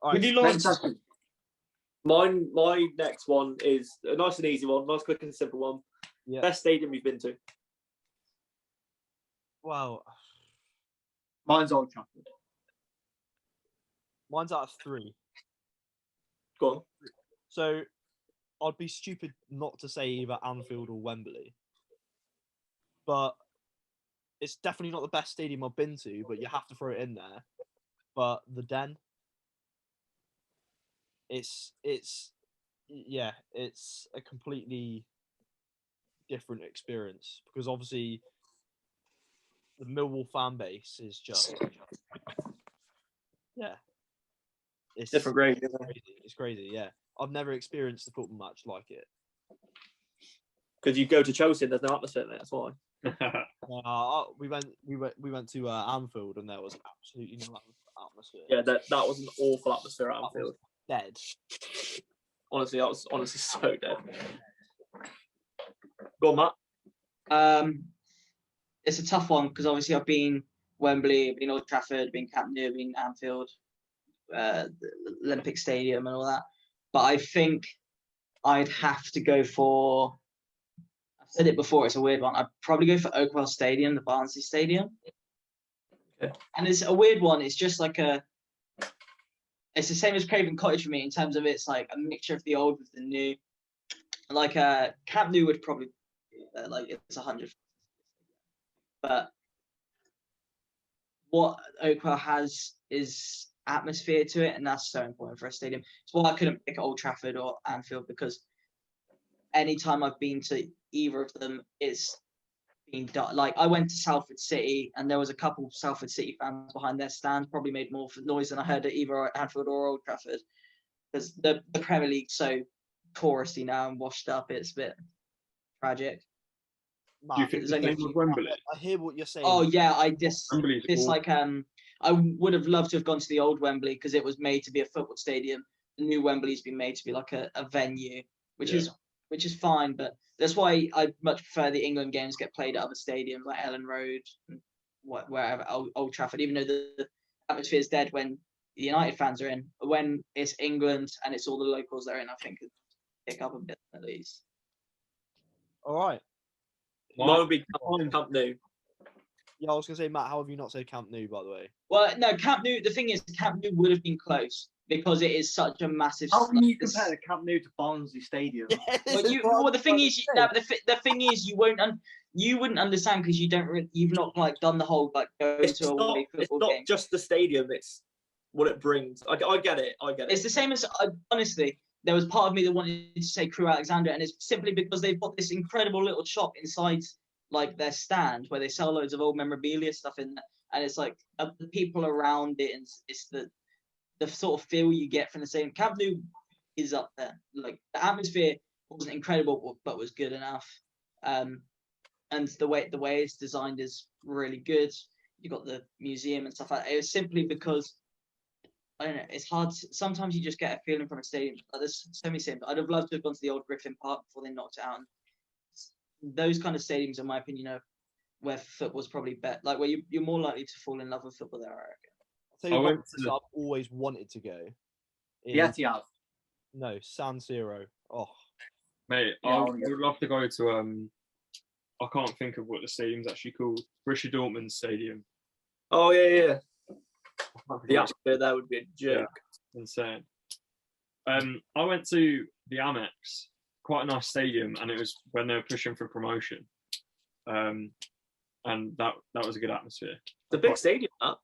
Speaker 1: All
Speaker 5: Would
Speaker 1: right,
Speaker 5: you like
Speaker 2: Next question.
Speaker 5: my next one is a nice and easy one, nice, quick and simple one.
Speaker 1: Yeah.
Speaker 5: Best stadium you've been to?
Speaker 1: Well,
Speaker 2: Mine's Old Trafford.
Speaker 1: mine's out of 3.
Speaker 5: Go on.
Speaker 1: So I'd be stupid not to say either Anfield or Wembley. But it's definitely not the best stadium I've been to, but you have to throw it in there. But the Den, it's a completely different experience because obviously the Millwall fan base is just it's
Speaker 5: Different grade.
Speaker 1: It's crazy, yeah. I've never experienced a football match like it.
Speaker 5: Because you go to Chelsea and there's no atmosphere there, that's why.
Speaker 1: We went to Anfield and there was absolutely no atmosphere.
Speaker 5: Yeah, that was an awful atmosphere at
Speaker 1: That was
Speaker 5: Anfield.
Speaker 1: dead.
Speaker 5: Honestly, that was honestly so dead. Go on, Matt.
Speaker 4: It's a tough one because obviously I've been Wembley, I've been Old Trafford, been Camp Nou, been Anfield, the Olympic Stadium and all that. But I think I'd have to go for, I've said it before, it's a weird one. I'd probably go for Oakwell Stadium, the Barnsley Stadium.
Speaker 5: Okay.
Speaker 4: And it's a weird one. It's just like it's the same as Craven Cottage for me in terms of it's like a mixture of the old with the new. Like Camp Nou would probably, like it's 100. But what Oakwell has is atmosphere to it, and that's so important for a stadium. It's why I couldn't pick Old Trafford or Anfield, because anytime I've been to either of them, it's been done. Like I went to Salford City, and there was a couple Salford City fans behind their stand, probably made more noise than I heard at either Anfield or Old Trafford, because the Premier League's so touristy now and washed up. It's a bit tragic.
Speaker 3: Do you
Speaker 1: Matt,
Speaker 3: think
Speaker 4: There's
Speaker 3: the
Speaker 4: only a
Speaker 3: same with
Speaker 4: few-
Speaker 3: Wembley?
Speaker 1: I hear what you're saying.
Speaker 4: Oh yeah,
Speaker 3: Wembley's
Speaker 4: this
Speaker 3: awful.
Speaker 4: like I would have loved to have gone to the old Wembley because it was made to be a football stadium. The new Wembley's been made to be like a venue, which is fine, but that's why I much prefer the England games get played at other stadiums like Ellen Road and wherever, Old Trafford, even though the atmosphere is dead when the United fans are in. When it's England and it's all the locals they're in, I think it'd pick up a bit at least.
Speaker 1: All right.
Speaker 5: Mine would be Camp Nou.
Speaker 1: Yeah, I was gonna say, Matt, how have you not said Camp Nou, by the way?
Speaker 4: Well, no, Camp Nou. The thing is, Camp Nou would have been close, because it is such a massive.
Speaker 2: How can you
Speaker 4: this-
Speaker 2: compare the Camp Nou to Barnsley Stadium?
Speaker 4: Well, the thing is, the thing is, you wouldn't understand because you've not like done the whole like go
Speaker 5: It's
Speaker 4: to a
Speaker 5: not,
Speaker 4: away
Speaker 5: it's
Speaker 4: football
Speaker 5: not
Speaker 4: game.
Speaker 5: just the stadium, it's what it brings. I get it.
Speaker 4: It's the same as honestly. There was part of me that wanted to say Crew Alexandra, and it's simply because they've got this incredible little shop inside like their stand where they sell loads of old memorabilia stuff in there, and it's like the people around it, and it's the sort of feel you get from the same. Camp Nou is up there. Like the atmosphere wasn't incredible, but was good enough. And the way it's designed is really good. You got the museum and stuff like that. It was simply because I don't know. It's hard. Sometimes you just get a feeling from a stadium. Like, there's so many stadiums. I'd have loved to have gone to the old Griffin Park before they knocked it out. And those kind of stadiums, in my opinion, are where football's probably better. Like where you're more likely to fall in love with football there, I reckon.
Speaker 1: I'll tell you
Speaker 3: I
Speaker 1: one
Speaker 3: went
Speaker 1: place
Speaker 3: to-
Speaker 1: I've always wanted to go.
Speaker 2: The
Speaker 1: is-
Speaker 2: Etihad.
Speaker 1: No, San Siro. Oh,
Speaker 3: Mate,
Speaker 2: Yeah,
Speaker 3: I
Speaker 2: I
Speaker 3: would
Speaker 2: wanna go.
Speaker 3: love to go to I can't think of what the stadium's actually called. Borussia Dortmund Stadium.
Speaker 5: Oh yeah.
Speaker 3: I can't think
Speaker 5: The
Speaker 3: of what it's
Speaker 5: atmosphere there would be a joke.
Speaker 3: insane. I went to the Amex, quite a nice stadium, and it was when they were pushing for promotion. And that was a good atmosphere.
Speaker 5: It's a big stadium, that.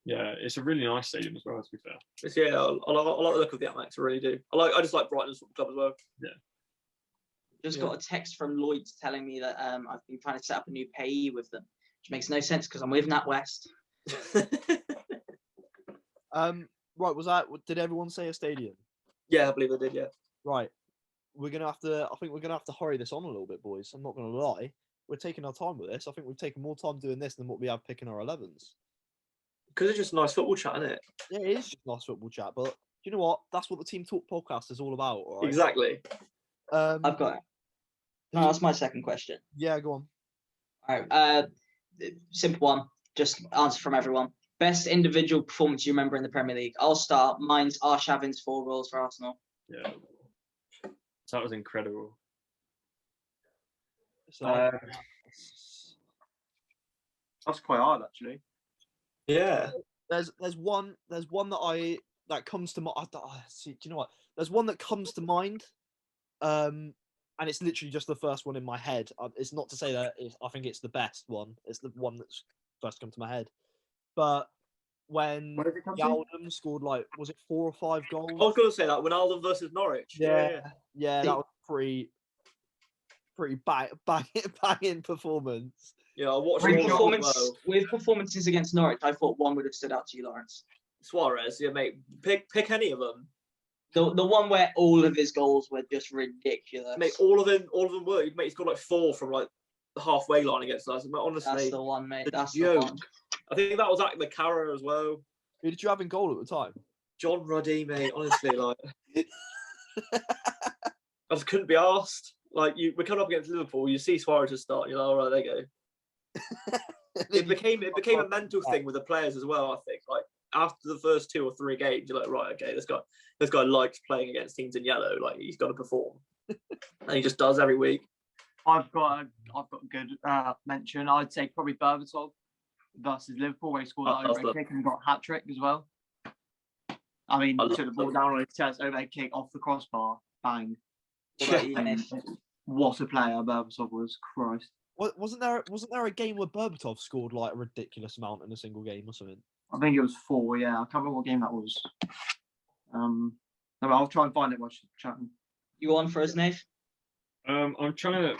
Speaker 3: Yeah, it's a really nice stadium as well, to be fair.
Speaker 5: It's, yeah, I like the look of the Amex, I really do. I just like Brighton's football club as well.
Speaker 4: Just
Speaker 1: Yeah.
Speaker 4: got a text from Lloyd's telling me that I've been trying to set up a new payee with them, which makes no sense because I'm with NatWest.
Speaker 1: right. Was that? Did everyone say a stadium?
Speaker 5: Yeah, I believe they did, yeah.
Speaker 1: Right. We're gonna have to. I think we're gonna have to hurry this on a little bit, boys. I'm not gonna lie. We're taking our time with this. I think we've taken more time doing this than what we have picking our 11s.
Speaker 5: Because it's just nice football chat, isn't it?
Speaker 1: Yeah, it is just nice football chat, but you know what? That's what the Team Talk podcast is all about. All right?
Speaker 5: Exactly.
Speaker 4: I've got it. No, that's my second question.
Speaker 1: Yeah, go on.
Speaker 4: All right. Simple one. Just answer from everyone. Best individual performance you remember in the Premier League? I'll start. Mine's Arshavin's 4 goals for Arsenal.
Speaker 3: Yeah. So that was incredible.
Speaker 1: So,
Speaker 2: That's quite hard, actually.
Speaker 5: Yeah.
Speaker 1: there's one that comes to mind. See, do you know what? There's one that comes to mind, and it's literally just the first one in my head. It's not to say that I think it's the best one. It's the one that's first come to my head. But when
Speaker 2: Where did it come to?
Speaker 1: Yaldum scored was it 4 or 5 goals?
Speaker 5: I was going to say that, Ronaldo versus Norwich.
Speaker 1: Yeah, that was pretty banging performance.
Speaker 5: Yeah, I watched
Speaker 2: Great
Speaker 5: all of
Speaker 2: shot.
Speaker 5: them as well.
Speaker 4: With performances against Norwich, I thought one would have stood out to you, Lawrence.
Speaker 5: Suarez, yeah, mate. Pick any of them.
Speaker 4: The one where all of his goals were just ridiculous.
Speaker 5: Mate, all of them were. Mate, he's got like 4 from like the halfway line against us. Mate,
Speaker 4: That's
Speaker 5: honestly,
Speaker 4: the one, mate.
Speaker 5: the
Speaker 4: That's the
Speaker 5: joke.
Speaker 4: one.
Speaker 5: I think that was at the Carra as well.
Speaker 1: Who did you have in goal at the time?
Speaker 5: John Ruddy, mate. Honestly, like I just couldn't be asked. Like we're coming up against Liverpool. You see Suarez to start. You're like, all right, there you go. It became a mental thing with the players as well. I think like after the first 2 or 3 games, you're like, right, okay, this guy likes playing against teams in yellow. Like he's got to perform, and he just does every week.
Speaker 2: I've got a good mention. I'd say probably Berbatov versus Liverpool, where he scored
Speaker 5: I
Speaker 2: that
Speaker 5: love
Speaker 2: overhead kick and got a hat trick as well. I mean,
Speaker 5: I love
Speaker 2: took the ball
Speaker 5: that.
Speaker 2: down on his chest, overhead kick off the crossbar, bang.
Speaker 4: What about you,
Speaker 2: And
Speaker 4: Nick?
Speaker 2: what a player Berbatov was, Christ.
Speaker 1: Wasn't there a game where Berbatov scored like a ridiculous amount in a single game or something?
Speaker 2: I think it was 4, yeah. I can't remember what game that was. No, I'll try and find it while she's chatting.
Speaker 4: You on for us, Nate?
Speaker 3: I'm trying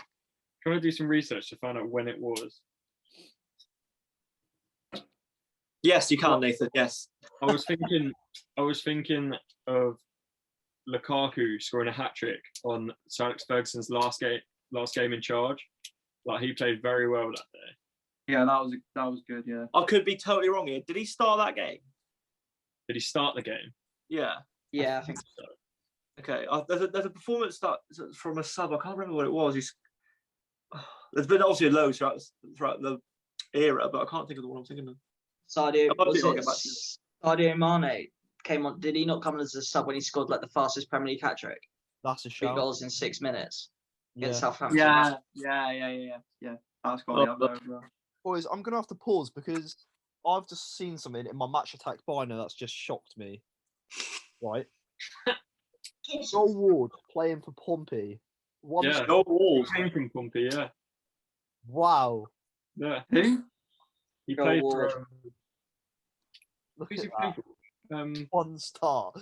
Speaker 3: to do some research to find out when it was.
Speaker 5: Yes, you can, Nathan. Yes.
Speaker 3: I was thinking of Lukaku scoring a hat trick on Sir Alex Ferguson's last game in charge. Like he played very well that day.
Speaker 2: Yeah, that was good, yeah.
Speaker 5: I could be totally wrong here. Did he start that game?
Speaker 3: Did he start the game?
Speaker 5: Yeah.
Speaker 4: Yeah, I think so.
Speaker 5: Okay. There's a performance that from a sub. I can't remember what it was. There's been obviously loads throughout the era, but I can't think of the one I'm thinking of.
Speaker 4: Sadio,
Speaker 5: I'll
Speaker 4: was
Speaker 5: get
Speaker 4: it
Speaker 5: back to you.
Speaker 4: Sadio Mane came on? Did he not come on as a sub when he scored like the fastest Premier League hat trick?
Speaker 1: That's a
Speaker 4: 3
Speaker 1: shout.
Speaker 4: goals in 6 minutes
Speaker 1: Yeah.
Speaker 4: against Southampton.
Speaker 2: Yeah. That's got to be up there as well.
Speaker 1: Boys, I'm gonna have to pause because I've just seen something in my Match Attack binder that's just shocked me. Right. Joel Ward playing for Pompey.
Speaker 3: Yeah.
Speaker 5: Go Wolves.
Speaker 3: Came from Pompey, yeah.
Speaker 1: Wow.
Speaker 3: Yeah.
Speaker 2: Who?
Speaker 3: He
Speaker 4: Go
Speaker 3: played
Speaker 4: Ward.
Speaker 3: for
Speaker 1: Look
Speaker 3: who's
Speaker 1: at
Speaker 3: he
Speaker 1: that.
Speaker 3: played for?
Speaker 1: 1 star.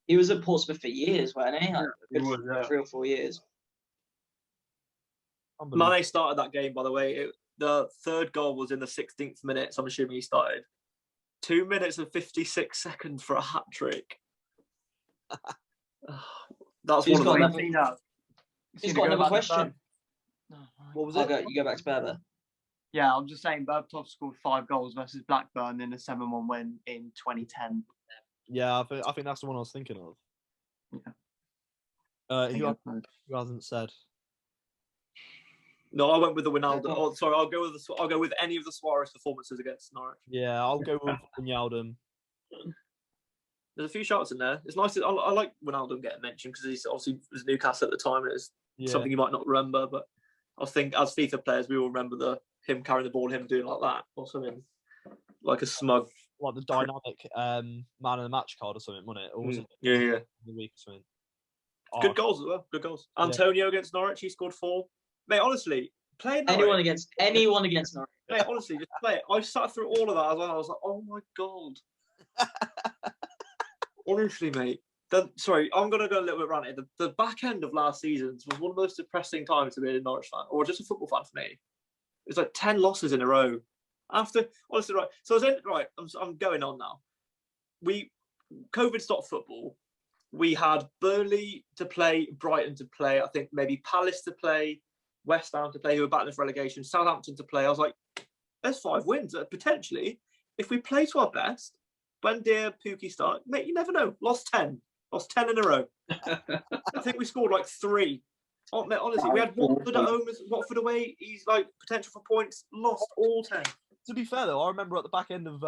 Speaker 4: He was at Portsmouth for years, wasn't he? Like,
Speaker 3: he
Speaker 4: good
Speaker 3: was, yeah.
Speaker 4: 3 or 4 years.
Speaker 1: Unbelievable.
Speaker 5: Mane started that game, by the way. The third goal was in the 16th minute, so I'm assuming he started. 2 minutes and 56 seconds for a hat trick. That's
Speaker 4: Who's
Speaker 5: one
Speaker 4: got
Speaker 5: of
Speaker 4: another-
Speaker 5: them.
Speaker 4: He's got another question.
Speaker 1: What was
Speaker 4: I'll
Speaker 1: it?
Speaker 4: go, you go back to Berber.
Speaker 2: Yeah, I'm just saying Berbatov scored 5 goals versus Blackburn in a 7-1 win in 2010.
Speaker 1: Yeah, I think that's the one I was thinking of. Who hasn't said?
Speaker 5: No, I went with the Wijnaldum.
Speaker 4: Okay.
Speaker 5: Oh, sorry, I'll go with any of the Suarez performances against Norwich.
Speaker 1: Yeah, I'll go with Wijnaldum.
Speaker 5: There's a few shots in there. It's nice. I like Wijnaldum getting mentioned because he's obviously was Newcastle at the time, and it's
Speaker 1: Yeah.
Speaker 5: something you might not remember. But I think as FIFA players, we all remember him carrying the ball, him doing like that, or something like a smug.
Speaker 1: Like the dynamic man of the match card or something, wasn't it? Or was it
Speaker 5: Yeah.
Speaker 1: the week or something?
Speaker 5: Good goals as well. Good goals.
Speaker 1: Yeah.
Speaker 5: Antonio against Norwich, he scored 4. Mate, honestly, playing Norwich.
Speaker 4: Anyone against Norwich.
Speaker 5: Mate, honestly, just play it. I sat through all of that as well. I was like, oh my god. Honestly, mate. Sorry, I'm gonna go a little bit ranty. The back end of last season was one of the most depressing times to be a Norwich fan, or just a football fan for me. It was like 10 losses in a row. Honestly, right. So I'm going on now. COVID stopped football. We had Burnley to play, Brighton to play, I think maybe Palace to play, West Ham to play, who were battling for relegation, Southampton to play. I was like, there's 5 wins. Potentially, if we play to our best, when dear Pookie start, mate, you never know. Lost 10 in a row. I think we scored like 3. Oh, mate, honestly, we had Watford at home, Watford away. He's like potential for points. Lost all 10.
Speaker 1: To be fair though, I remember at the back end of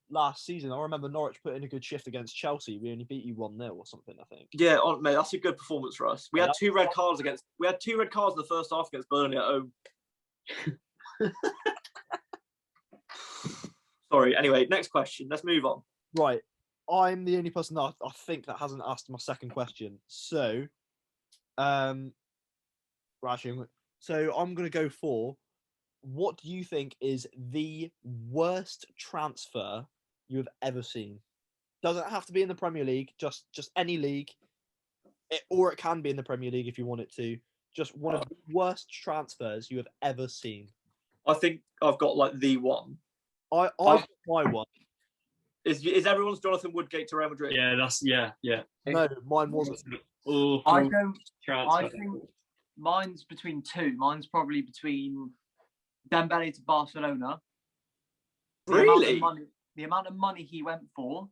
Speaker 1: last season, I remember Norwich put in a good shift against Chelsea. We only beat you 1-0 or something, I think.
Speaker 5: Yeah, mate, that's a good performance for us. We had 2 red cards in the first half against Burnley at home. Sorry. Anyway, next question. Let's move on.
Speaker 1: Right. I'm the only person that I think that hasn't asked my second question. So, I'm going to go for, what do you think is the worst transfer you have ever seen? Doesn't have to be in the Premier League, just any league, or it can be in the Premier League if you want it to. Just one of the worst transfers you have ever seen.
Speaker 5: I think I've got like the one.
Speaker 1: I've got my one.
Speaker 5: Is everyone's Jonathan Woodgate to Real Madrid?
Speaker 3: Yeah, yeah.
Speaker 1: No, mine wasn't.
Speaker 3: Oh,
Speaker 2: I
Speaker 3: transfer.
Speaker 2: think mine's between 2. Mine's probably between Dembele to Barcelona.
Speaker 5: Really?
Speaker 2: The amount of money he went for,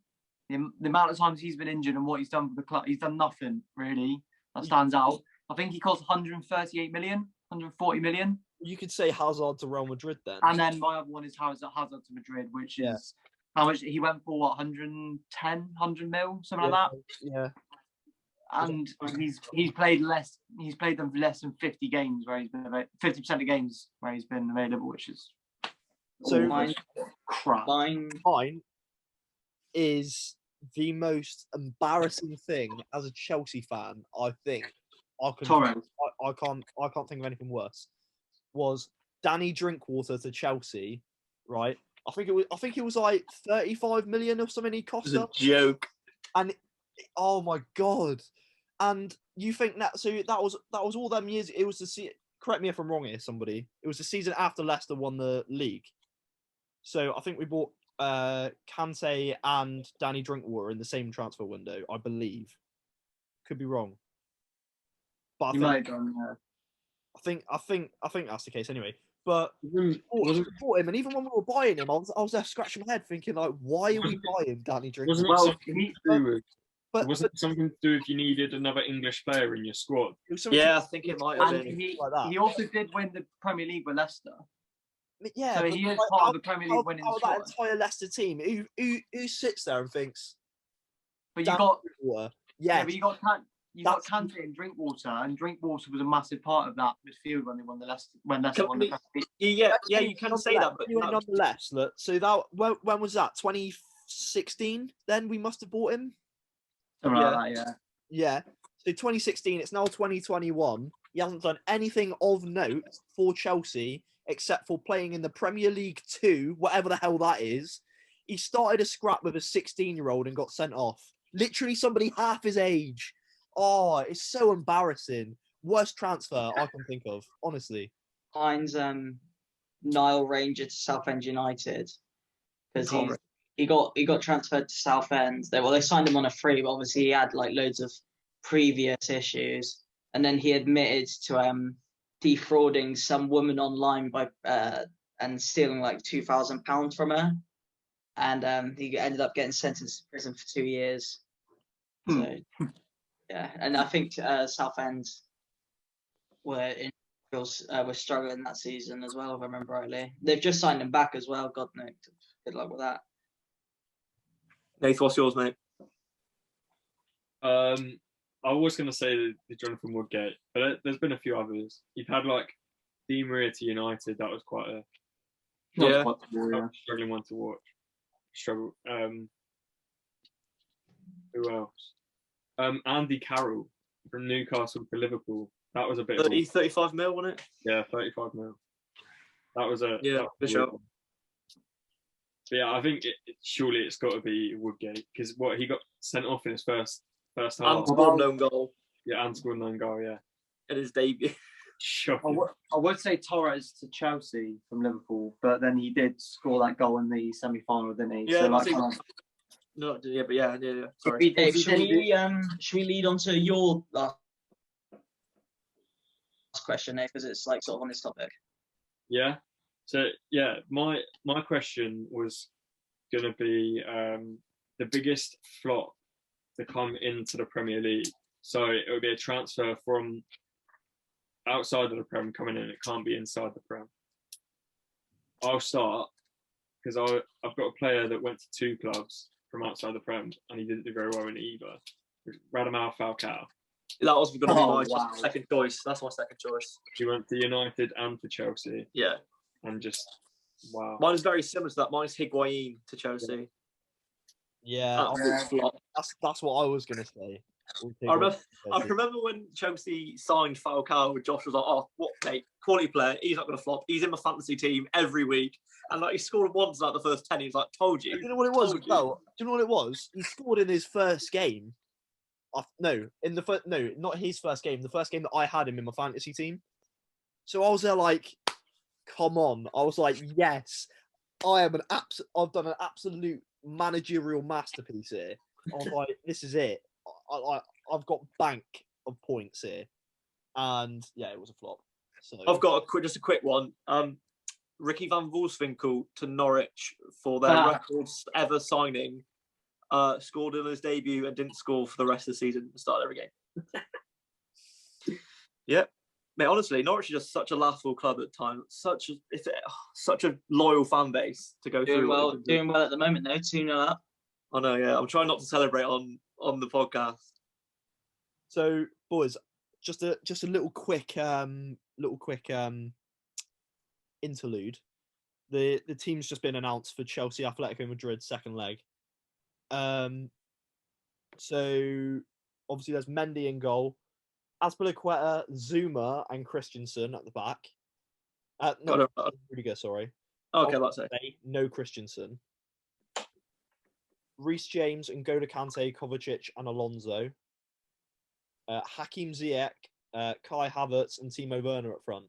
Speaker 2: the amount of times he's been injured and what he's done for the club, he's done nothing really that stands out. I think he cost 138 million, 140 million.
Speaker 1: You could say Hazard to Real Madrid then.
Speaker 2: And then my other one is Hazard to Madrid, which is how much he went for, 110, 100 mil, something like that.
Speaker 1: Yeah.
Speaker 2: And he's played less. He's played them for less than 50 games where he's been 50% of games where he's been available, which is
Speaker 1: So
Speaker 2: crap.
Speaker 4: Mine
Speaker 1: is the most embarrassing thing as a Chelsea fan. I think I can't think of anything worse. Was Danny Drinkwater to Chelsea, right? I think it was like 35 million or something he cost
Speaker 5: It's a
Speaker 1: us.
Speaker 5: joke.
Speaker 1: And oh my god! And you think that that was all them years? It was correct me if I'm wrong here, somebody. It was the season after Leicester won the league. So I think we bought Kante and Danny Drinkwater in the same transfer window, I believe. Could be wrong, but I think that's the case anyway. But we bought him, and even when we were buying him, I was there scratching my head, thinking like, why are we buying Danny Drinkwater?
Speaker 3: Wasn't it something to do if you needed another English player in your squad?
Speaker 5: Yeah, I think it might have
Speaker 2: And
Speaker 5: been.
Speaker 2: he also did win the Premier League with Leicester.
Speaker 1: Yeah,
Speaker 2: So
Speaker 1: but
Speaker 2: he is
Speaker 1: like,
Speaker 2: part of the Premier League winning
Speaker 1: that
Speaker 2: squad.
Speaker 1: entire Leicester team, who sits there and thinks,
Speaker 2: But you
Speaker 1: Danny
Speaker 2: got
Speaker 1: Drinkwater,
Speaker 2: yeah,
Speaker 1: yeah,
Speaker 2: but you've got
Speaker 1: That's-
Speaker 2: Kante and Drinkwater, and Drinkwater was a massive part of that midfield when they won the Leicester when Leicester won the Premier League.
Speaker 5: Yeah, you can say that, but
Speaker 1: anyway,
Speaker 5: no,
Speaker 1: nonetheless, look, so that when was that? 2016. Then we must have bought him.
Speaker 2: Something
Speaker 5: Yeah.
Speaker 2: like that, yeah.
Speaker 1: Yeah. So 2016. It's now 2021. He hasn't done anything of note for Chelsea except for playing in the Premier League 2, whatever the hell that is. He started a scrap with a 16-year-old and got sent off. Literally somebody half his age. Oh, it's so embarrassing. Worst transfer I can think of, honestly.
Speaker 4: Mine's Niall Ranger to Southend United because
Speaker 5: Oh,
Speaker 4: he got transferred to Southend. They signed him on a free, but obviously he had like loads of previous issues, and then he admitted to defrauding some woman online by and stealing like £2,000 from her, and he ended up getting sentenced to prison for 2 years. So yeah, and I think Southend were struggling that season as well, if I remember rightly. They've just signed him back as well. God knows. Good luck with that.
Speaker 5: Nath, what's yours, mate?
Speaker 3: I was going to say the Jonathan Woodgate, but there's been a few others. You've had like Di Maria to United. That was quite a
Speaker 5: Yeah.
Speaker 3: struggling one to watch. Struggle. Who else? Andy Carroll from Newcastle to Liverpool. That was a bit.
Speaker 5: 35 mil, wasn't it?
Speaker 3: Yeah, 35 mil. That was a
Speaker 5: Yeah,
Speaker 3: that was
Speaker 5: for
Speaker 3: a
Speaker 5: sure.
Speaker 3: weird one. But yeah, I think surely it's got to be Woodgate because he got sent off in his first half.
Speaker 5: And scored an own goal
Speaker 3: Yeah, and scored an own goal. Yeah,
Speaker 5: in his debut.
Speaker 3: shocking.
Speaker 2: I would say Torres to Chelsea from Liverpool, but then he did score that goal in the semi-final, didn't he?
Speaker 5: Yeah,
Speaker 2: so, like,
Speaker 5: No, yeah, but yeah. Sorry.
Speaker 2: if he
Speaker 4: Should
Speaker 2: didn't
Speaker 4: we lead on to your last question, Nate, because it's like sort of on this topic?
Speaker 3: Yeah. So yeah, my question was gonna be the biggest flop to come into the Premier League. So it would be a transfer from outside of the Prem coming in. It can't be inside the Prem. I'll start because I've got a player that went to 2 clubs from outside the Prem and he didn't do very well in either. Radamel Falcao.
Speaker 5: That was going to be my
Speaker 2: wow.
Speaker 5: second choice. That's my second choice.
Speaker 3: He went to United and to Chelsea
Speaker 5: Yeah.
Speaker 3: and just wow.
Speaker 5: Mine is very similar to that. Mine's Higuain to Chelsea.
Speaker 1: Yeah,
Speaker 5: Absolute flop.
Speaker 1: that's what I was gonna say.
Speaker 5: I remember when Chelsea signed Falcao, Josh was like, "Oh, what, mate? Quality player. He's not going to flop. He's in my fantasy team every week." And like he scored once in like the first 10. He's like, "Told you."
Speaker 1: Do you know what it was?
Speaker 5: Told you.
Speaker 1: Well, do you know what it was? He scored in his first game. No, not his first game. The first game that I had him in my fantasy team. So I was there like, come on. I was like, yes, I've done an absolute managerial masterpiece here. I was like, this is it. I've got bank of points here. And yeah, it was a flop. So
Speaker 5: I've got just a quick one. Ricky Van Wolfswinkel to Norwich for their records ever signing. Scored in his debut and didn't score for the rest of the season. Started every game. Yep. Mate, honestly, Norwich is just such a laughable club at times. Such a loyal fan base to go through.
Speaker 4: Doing well at the moment though. 2-0 up.
Speaker 5: I know, yeah. I'm trying not to celebrate on the podcast.
Speaker 1: So, boys, just a little quick interlude. The team's just been announced for Chelsea Atletico Madrid second leg. So obviously there's Mendy in goal, Azpilicueta, Zuma, and Christensen at the back. No, Rudiger, sorry.
Speaker 5: Okay, that's it.
Speaker 1: No Christensen. Reece James and N'Golo Kante, Kovacic, and Alonso. Hakim Ziyech, Kai Havertz, and Timo Werner up front.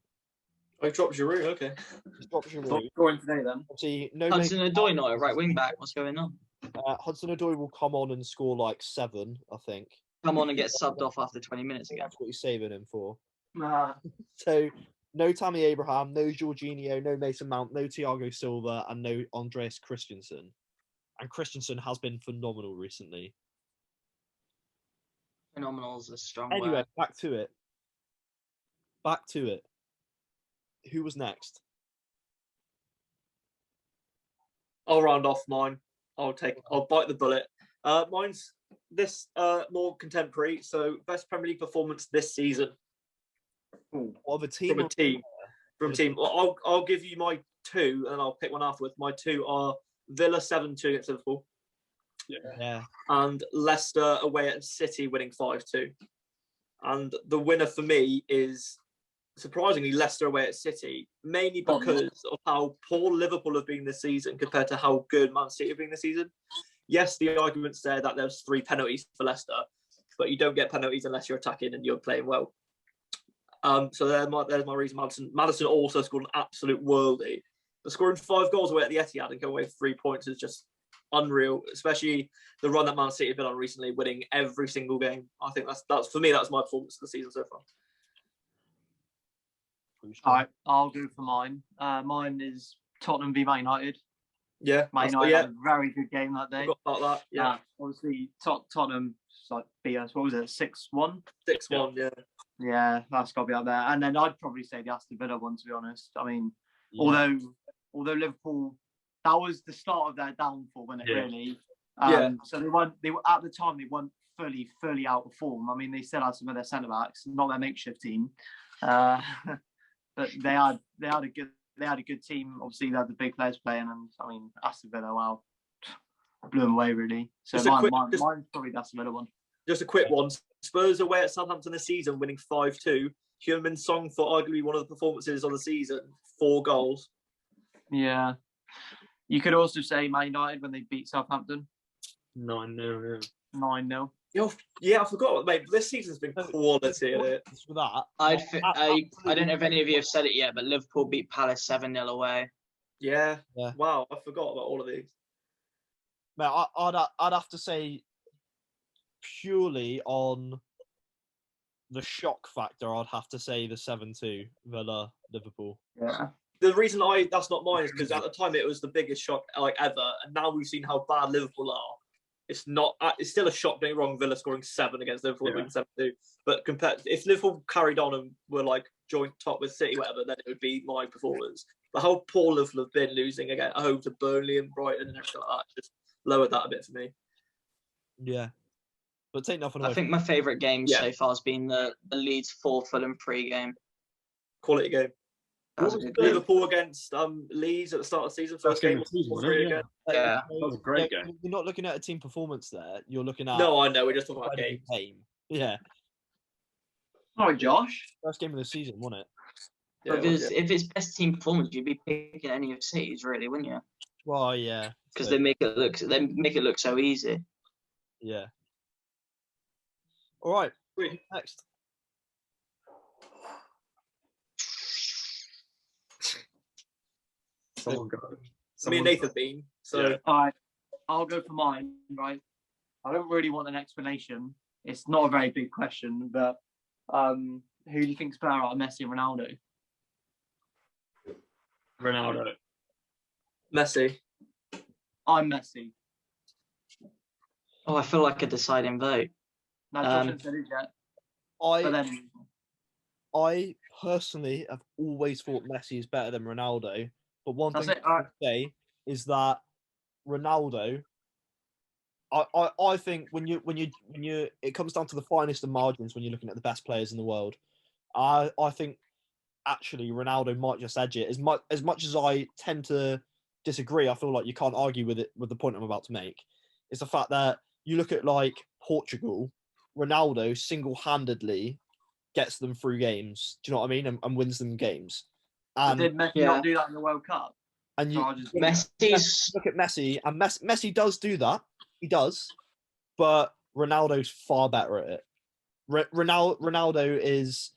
Speaker 5: I dropped Giroud. Okay.
Speaker 1: Just dropped Giroud.
Speaker 2: Not scoring today then.
Speaker 1: Obviously, no.
Speaker 4: Hudson-Odoi not a right wing back. What's going on?
Speaker 1: Hudson-Odoi will come on and score like 7, I think.
Speaker 4: Come on and get subbed off after 20 minutes again.
Speaker 1: That's what he's saving him for.
Speaker 2: Nah.
Speaker 1: So, no Tammy Abraham, no Jorginho, no Mason Mount, no Thiago Silva, and no Andreas Christensen. And Christensen has been phenomenal recently.
Speaker 4: Phenomenal is a strong
Speaker 1: Anyway,
Speaker 4: word.
Speaker 1: back to it. Who was next?
Speaker 5: I'll round off mine. I'll bite the bullet. Mine's this more contemporary. So best Premier League performance this season
Speaker 1: Of a team.
Speaker 5: from a team. From a team. Well, I'll give you my two, and I'll pick one afterwards. My two are Villa 7-2 against Liverpool,
Speaker 1: Yeah.
Speaker 5: and Leicester away at City winning 5-2. And the winner for me is surprisingly Leicester away at City, mainly because of how poor Liverpool have been this season compared to how good Man City have been this season. Yes, the argument's there that there's 3 penalties for Leicester, but you don't get penalties unless you're attacking and you're playing well. So there's my reason. Maddison also scored an absolute worldie. But scoring 5 goals away at the Etihad and going away with 3 points is just unreal, especially the run that Man City have been on recently, winning every single game. I think that's for me, that's my performance of the season so far.
Speaker 2: All right, I'll go for mine. Mine is Tottenham v Man United.
Speaker 5: Yeah,
Speaker 2: Man United had a very good game that day.
Speaker 5: Forgot about that. Yeah,
Speaker 2: obviously Tottenham like beat us. What was it? 6-1.
Speaker 5: 6-1. Yeah.
Speaker 2: Yeah, that's got to be up there. And then I'd probably say the Aston Villa one, to be honest. I mean, although Liverpool, that was the start of their downfall, wasn't it?
Speaker 3: Yeah.
Speaker 2: Really.
Speaker 5: Yeah.
Speaker 2: So they weren't at the time. They weren't fully out of form. I mean, they still had some of their centre backs, not their makeshift team, but they had a good team. Obviously, they had the big players playing, and I mean, Aston Villa, wow, blew them away really. So mine's probably the Aston Villa one.
Speaker 5: Just a quick one. Spurs away at Southampton this season, winning 5-2. Heung-min Son for arguably one of the performances of the season, 4 goals.
Speaker 2: Yeah. You could also say Man United when they beat Southampton.
Speaker 3: 9-0.
Speaker 2: 9-0.
Speaker 5: Yeah, I forgot. Mate, this season's been quality.
Speaker 1: For that,
Speaker 4: I don't know if any of you have said it yet, but Liverpool beat Palace 7-0 away.
Speaker 5: Yeah.
Speaker 1: Yeah.
Speaker 5: Wow, I forgot about all of these.
Speaker 1: mate, I'd have to say purely on the shock factor, I'd have to say the 7-2 Villa Liverpool.
Speaker 2: Yeah.
Speaker 5: The reason that's not mine is because at the time it was the biggest shock ever, and now we've seen how bad Liverpool are. It's still a shock. Don't get me wrong, Villa scoring 7 against Liverpool, winning 7-2. But if Liverpool carried on and were like joint top with City, whatever, then it would be my performance. But how poor Liverpool have been losing again at home to Burnley and Brighton and everything like that just lowered that a bit for me.
Speaker 1: Yeah, but take nothing away.
Speaker 4: I think my favourite game so far has been the Leeds 4 Fulham pre-game.
Speaker 5: Quality game.
Speaker 4: That was a good game.
Speaker 5: Liverpool against Leeds at the start of the season. First game
Speaker 3: of the season,
Speaker 5: 4-3 again.
Speaker 4: Yeah.
Speaker 3: That was a great game.
Speaker 1: You're not looking at a team performance there. You're looking at
Speaker 5: No, I know. We're just talking about
Speaker 1: game.
Speaker 5: game.
Speaker 1: Yeah,
Speaker 2: All right, Josh.
Speaker 1: first game of the season, wasn't it?
Speaker 5: Yeah,
Speaker 4: If it's best team performance, you'd be picking any of City's, really, wouldn't you?
Speaker 1: Well, yeah,
Speaker 4: Because they make it look so easy.
Speaker 1: yeah. All right,
Speaker 5: Sweet.
Speaker 1: next.
Speaker 3: Someone go.
Speaker 5: Me and Nathan have been. So
Speaker 3: Yeah.
Speaker 2: All right, I'll go for mine. Right. I don't really want an explanation. It's not a very big question, but who do you think's better out of Messi and Ronaldo?
Speaker 3: Ronaldo.
Speaker 5: Messi.
Speaker 2: I'm Messi.
Speaker 4: Oh, I feel like a deciding vote.
Speaker 2: Now, Josh hasn't said it yet, but
Speaker 1: I
Speaker 2: then
Speaker 1: personally have always thought Messi is better than Ronaldo. But one
Speaker 2: That's
Speaker 1: thing
Speaker 2: it,
Speaker 1: I
Speaker 2: alright.
Speaker 1: would say is that Ronaldo, I think when you it comes down to the finest of margins when you're looking at the best players in the world. I think actually Ronaldo might just edge it. As much as I tend to disagree, I feel like you can't argue with the point I'm about to make. It's the fact that you look at like Portugal, Ronaldo single-handedly gets them through games. Do you know what I mean? And wins them games. And
Speaker 2: did Messi not do that in the World Cup?
Speaker 1: and you
Speaker 2: So I'll just-
Speaker 4: Messi's
Speaker 1: look at Messi, and Messi does do that. He does, but Ronaldo's far better at it. Ronaldo is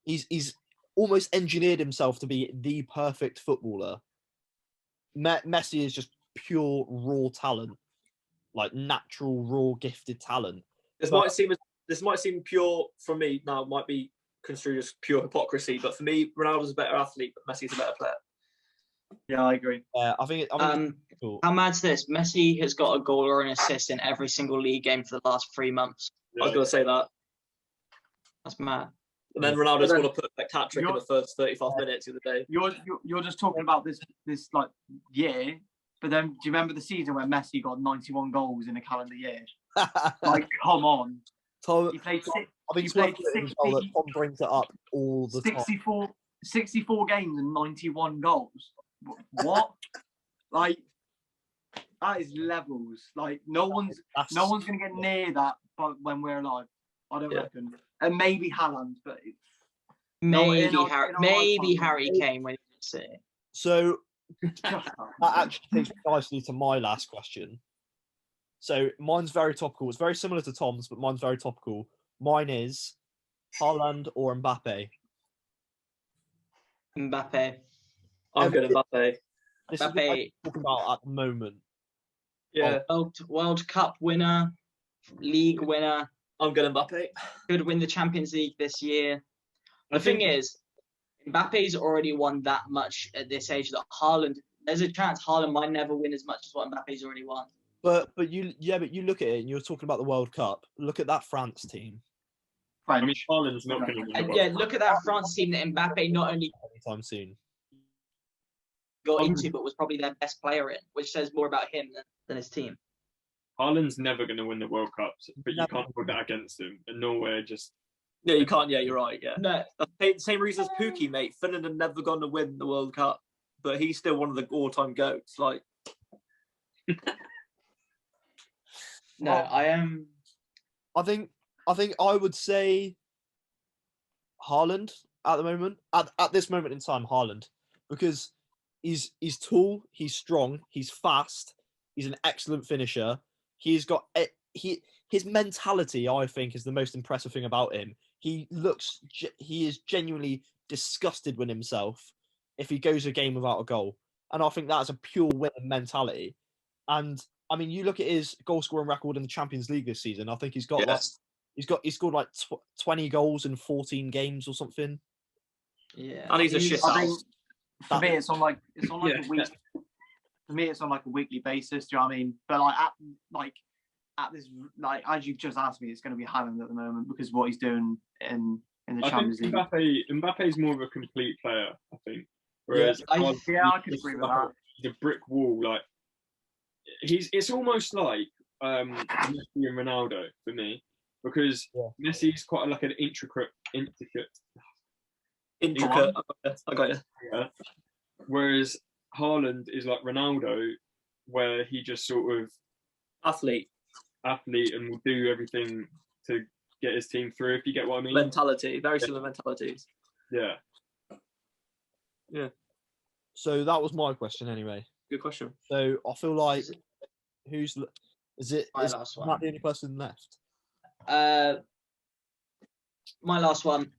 Speaker 1: he's almost engineered himself to be the perfect footballer. Messi is just pure raw talent, like natural raw gifted talent.
Speaker 5: This might seem pure from me now. It might be construed as pure hypocrisy, but for me, Ronaldo's a better athlete, but Messi's a better player.
Speaker 2: Yeah, I agree.
Speaker 1: I think it's cool.
Speaker 4: how mad's this? Messi has got a goal or an assist in every single league game for the last 3 months.
Speaker 5: I was going to say that.
Speaker 4: That's mad.
Speaker 5: And then Ronaldo's
Speaker 2: But then-
Speaker 5: got a perfect hat trick in the first 35 minutes of the day.
Speaker 2: You're just talking about this like year, but then do you remember the season where Messi got 91 goals in a calendar year? Like, come on.
Speaker 1: Tom,
Speaker 2: He played
Speaker 1: I think
Speaker 2: he
Speaker 1: it's worth
Speaker 2: played
Speaker 1: noting as well that
Speaker 2: 60
Speaker 1: Tom brings it up all the time.
Speaker 2: 64 games and 91 goals. What? Like, that is levels. Like, no one's gonna get near that. But when we're alive, I don't reckon. And maybe Haaland, but
Speaker 4: maybe Harry Kane when he was City.
Speaker 1: So that actually takes me nicely to my last question. So mine's very topical. It's very similar to Tom's, but mine's very topical. Mine is Haaland or Mbappe.
Speaker 4: Mbappe.
Speaker 5: I'm going Mbappe.
Speaker 1: This is what I'm talking about at the moment.
Speaker 5: Yeah,
Speaker 4: World Cup winner, league winner.
Speaker 5: I'm going Mbappe.
Speaker 4: Could win the Champions League this year. The thing is, Mbappe's already won that much at this age that Haaland, there's a chance Haaland might never win as much as what Mbappe's already won.
Speaker 1: But you look at it and you're talking about the World Cup. Look at that France team.
Speaker 3: I mean, Haaland's not going to win.
Speaker 4: Yeah, look at that France team that Mbappe not only
Speaker 1: Anytime soon.
Speaker 4: got into, but was probably their best player in, which says more about him than his team.
Speaker 3: Haaland's never going to win the World Cup, but you can't hold that against him. And Norway just...
Speaker 5: Yeah, you can't. Yeah, you're right. Yeah.
Speaker 4: No.
Speaker 5: Same reason as Pookie, mate. Finland are never going to win the World Cup, but he's still one of the all-time goats. Like,
Speaker 4: no, I am.
Speaker 1: I think I would say Haaland at the moment. At this moment in time, Haaland, because he's tall, he's strong, he's fast, he's an excellent finisher. He's got his mentality, I think, is the most impressive thing about him. He is genuinely disgusted with himself if he goes a game without a goal, and I think that's a pure winning mentality. And I mean, you look at his goal scoring record in the Champions League this season. I think he's got he scored like 20 goals in 14 games or something.
Speaker 4: Yeah,
Speaker 5: and he's a shit house.
Speaker 2: For me, it's on like a week. For me, it's on like a weekly basis. Do you know what I mean? But at this, like as you've just asked me, it's going to be Haaland at the moment because of what he's doing in the Champions League.
Speaker 3: Mbappe's more of a complete player, I think. Whereas
Speaker 2: I can agree with that.
Speaker 3: The brick wall, like it's almost like Messi and Ronaldo for me, because Messi's quite like an intricate.
Speaker 5: I got you.
Speaker 3: Yeah. Whereas Haaland is like Ronaldo, where he just sort of
Speaker 5: Athlete
Speaker 3: and will do everything to get his team through, if you get what I mean.
Speaker 5: mentality, very similar mentalities.
Speaker 3: Yeah.
Speaker 1: So that was my question anyway.
Speaker 5: Good question.
Speaker 1: So I feel like is
Speaker 4: My last one.
Speaker 1: Matt the only person left?
Speaker 4: My last one.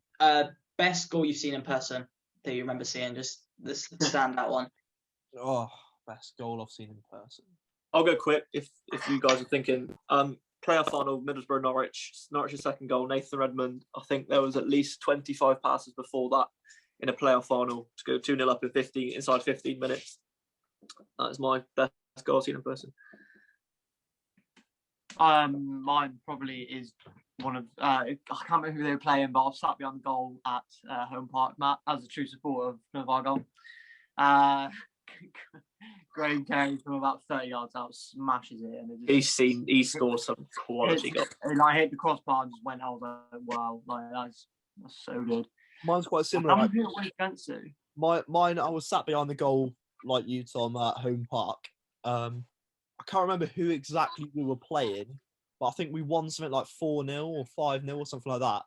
Speaker 4: Best goal you've seen in person that you remember seeing? Just this standout one.
Speaker 1: Oh, best goal I've seen in person.
Speaker 5: I'll go quick if you guys are thinking. Playoff final, Middlesbrough Norwich. Norwich's second goal, Nathan Redmond. I think there was at least 25 passes before that in a playoff final to go 2-0 up in inside 15 minutes. That's my best goal I've seen in person.
Speaker 2: Mine probably is one of I can't remember who they were playing, but I was sat behind the goal at Home Park, Matt, as a true supporter of our goal. Graham Carey from about 30 yards out smashes it, and
Speaker 5: He scored some quality goals.
Speaker 2: And I hit the crossbar and just went out. Wow, like that's so good.
Speaker 1: Mine's quite similar.
Speaker 2: How many people went against it?
Speaker 1: Mine, I was sat behind the goal like you, Tom, at Home Park. I can't remember who exactly we were playing, but I think we won something like 4-0 or 5-0 or something like that.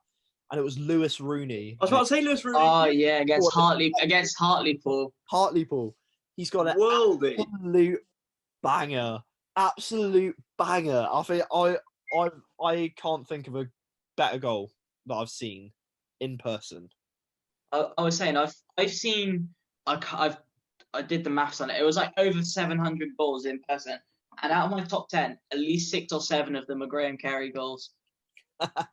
Speaker 1: And it was Lewis Rooney.
Speaker 5: I was about to say Lewis Rooney.
Speaker 4: Oh yeah, against Hartlepool.
Speaker 1: Hartlepool. He's got an
Speaker 5: Worldy.
Speaker 1: absolute banger. Absolute banger. I think I can't think of a better goal that I've seen in person.
Speaker 4: I was saying I've seen I did the maths on it. It was like over 700 goals in person, and out of my top 10, at least 6 or 7 of them are Graham Carey goals.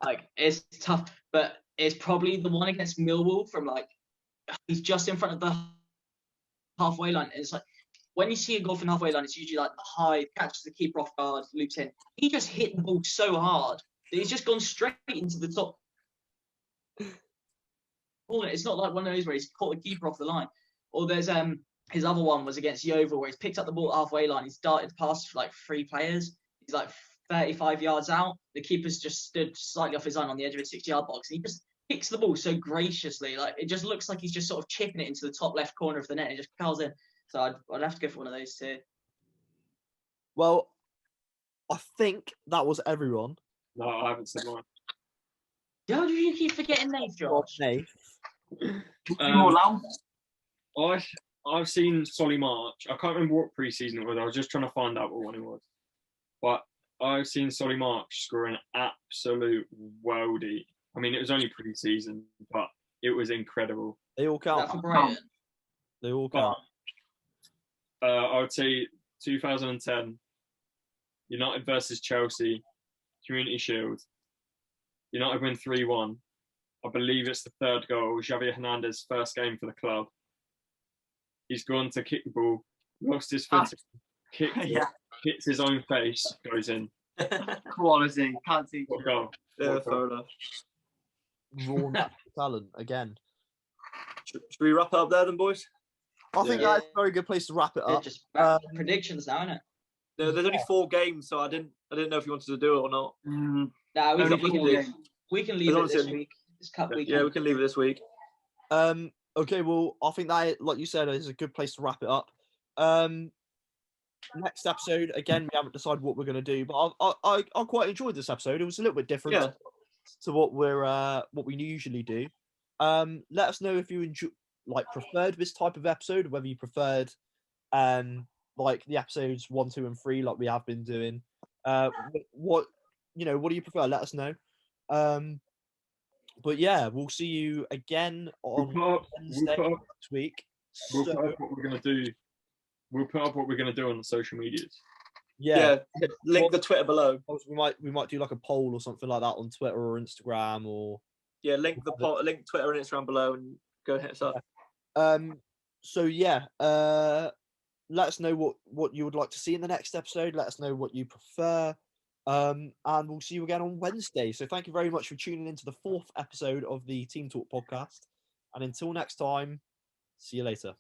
Speaker 4: Like it's tough, but it's probably the one against Millwall from like he's just in front of the halfway line. It's like when you see a goal from the halfway line, it's usually like the high catches the keeper off guard, loops in. He just hit the ball so hard that he's just gone straight into the top. It's not like one of those where he's caught the keeper off the line. Or there's his other one was against Yeovil where he's picked up the ball at halfway line. He's darted past like 3 players. He's like 35 yards out. The keeper's just stood slightly off his line on the edge of his 6-yard box, and he just kicks the ball so graciously. Like, it just looks like he's just sort of chipping it into the top left corner of the net. It just curls in. So I'd have to go for one of those too.
Speaker 1: Well, I think that was everyone.
Speaker 3: No, I haven't said mine.
Speaker 4: How do you keep forgetting Nate, Josh?
Speaker 1: Nate.
Speaker 2: More lamb.
Speaker 3: I've seen Solly March. I can't remember what pre-season it was. I was just trying to find out what one it was. But I've seen Solly March score an absolute worldie. I mean, it was only pre-season, but it was incredible.
Speaker 1: They all
Speaker 4: Is that
Speaker 1: count.
Speaker 4: for Brighton?
Speaker 1: They all
Speaker 3: But
Speaker 1: count.
Speaker 3: I would say 2010, United versus Chelsea, Community Shield. United win 3-1. I believe it's the third goal. Javier Hernandez, first game for the club. He's gone to kick the ball, lost his foot, hits his own face, goes in.
Speaker 2: Quality. Can't see.
Speaker 3: What goal?
Speaker 5: Yeah,
Speaker 3: What
Speaker 5: fair
Speaker 3: goal?
Speaker 5: enough.
Speaker 1: Raw natural talent again.
Speaker 5: Should we wrap it up there then, boys?
Speaker 1: I think
Speaker 4: Yeah.
Speaker 1: that's a very good place to wrap it
Speaker 4: Yeah,
Speaker 1: up.
Speaker 4: just
Speaker 1: Um,
Speaker 4: predictions now, innit?
Speaker 5: No, there's only 4 games, so I didn't know if you wanted to do it or not.
Speaker 4: Nah, we
Speaker 2: Only
Speaker 4: can, we, can
Speaker 2: 4
Speaker 4: leave,
Speaker 2: games.
Speaker 4: we can leave it
Speaker 5: As long
Speaker 4: this
Speaker 5: as it-
Speaker 4: week. This cup week.
Speaker 5: Yeah, we can leave it this week.
Speaker 1: Okay, well, I think that, like you said, is a good place to wrap it up. Next episode, again, we haven't decided what we're going to do, but I quite enjoyed this episode. It was a little bit different
Speaker 5: Yeah.
Speaker 1: to what we usually do. Let us know if you preferred this type of episode, whether you preferred like the episodes 1, 2, and 3, like we have been doing. What do you prefer? Let us know. But yeah, we'll see you again on Wednesday next week.
Speaker 3: We'll
Speaker 1: So,
Speaker 3: put up what we're gonna do. We'll put up what we're gonna do on the social medias.
Speaker 1: yeah,
Speaker 5: Link the Twitter below.
Speaker 1: we might do like a poll or something like that on Twitter or Instagram or
Speaker 5: Yeah, link Twitter and Instagram below and go hit us up.
Speaker 1: so yeah, let us know what you would like to see in the next episode. Let us know what you prefer. And we'll see you again on Wednesday. So thank you very much for tuning into the 4th episode of the Team Talk podcast. And until next time, see you later.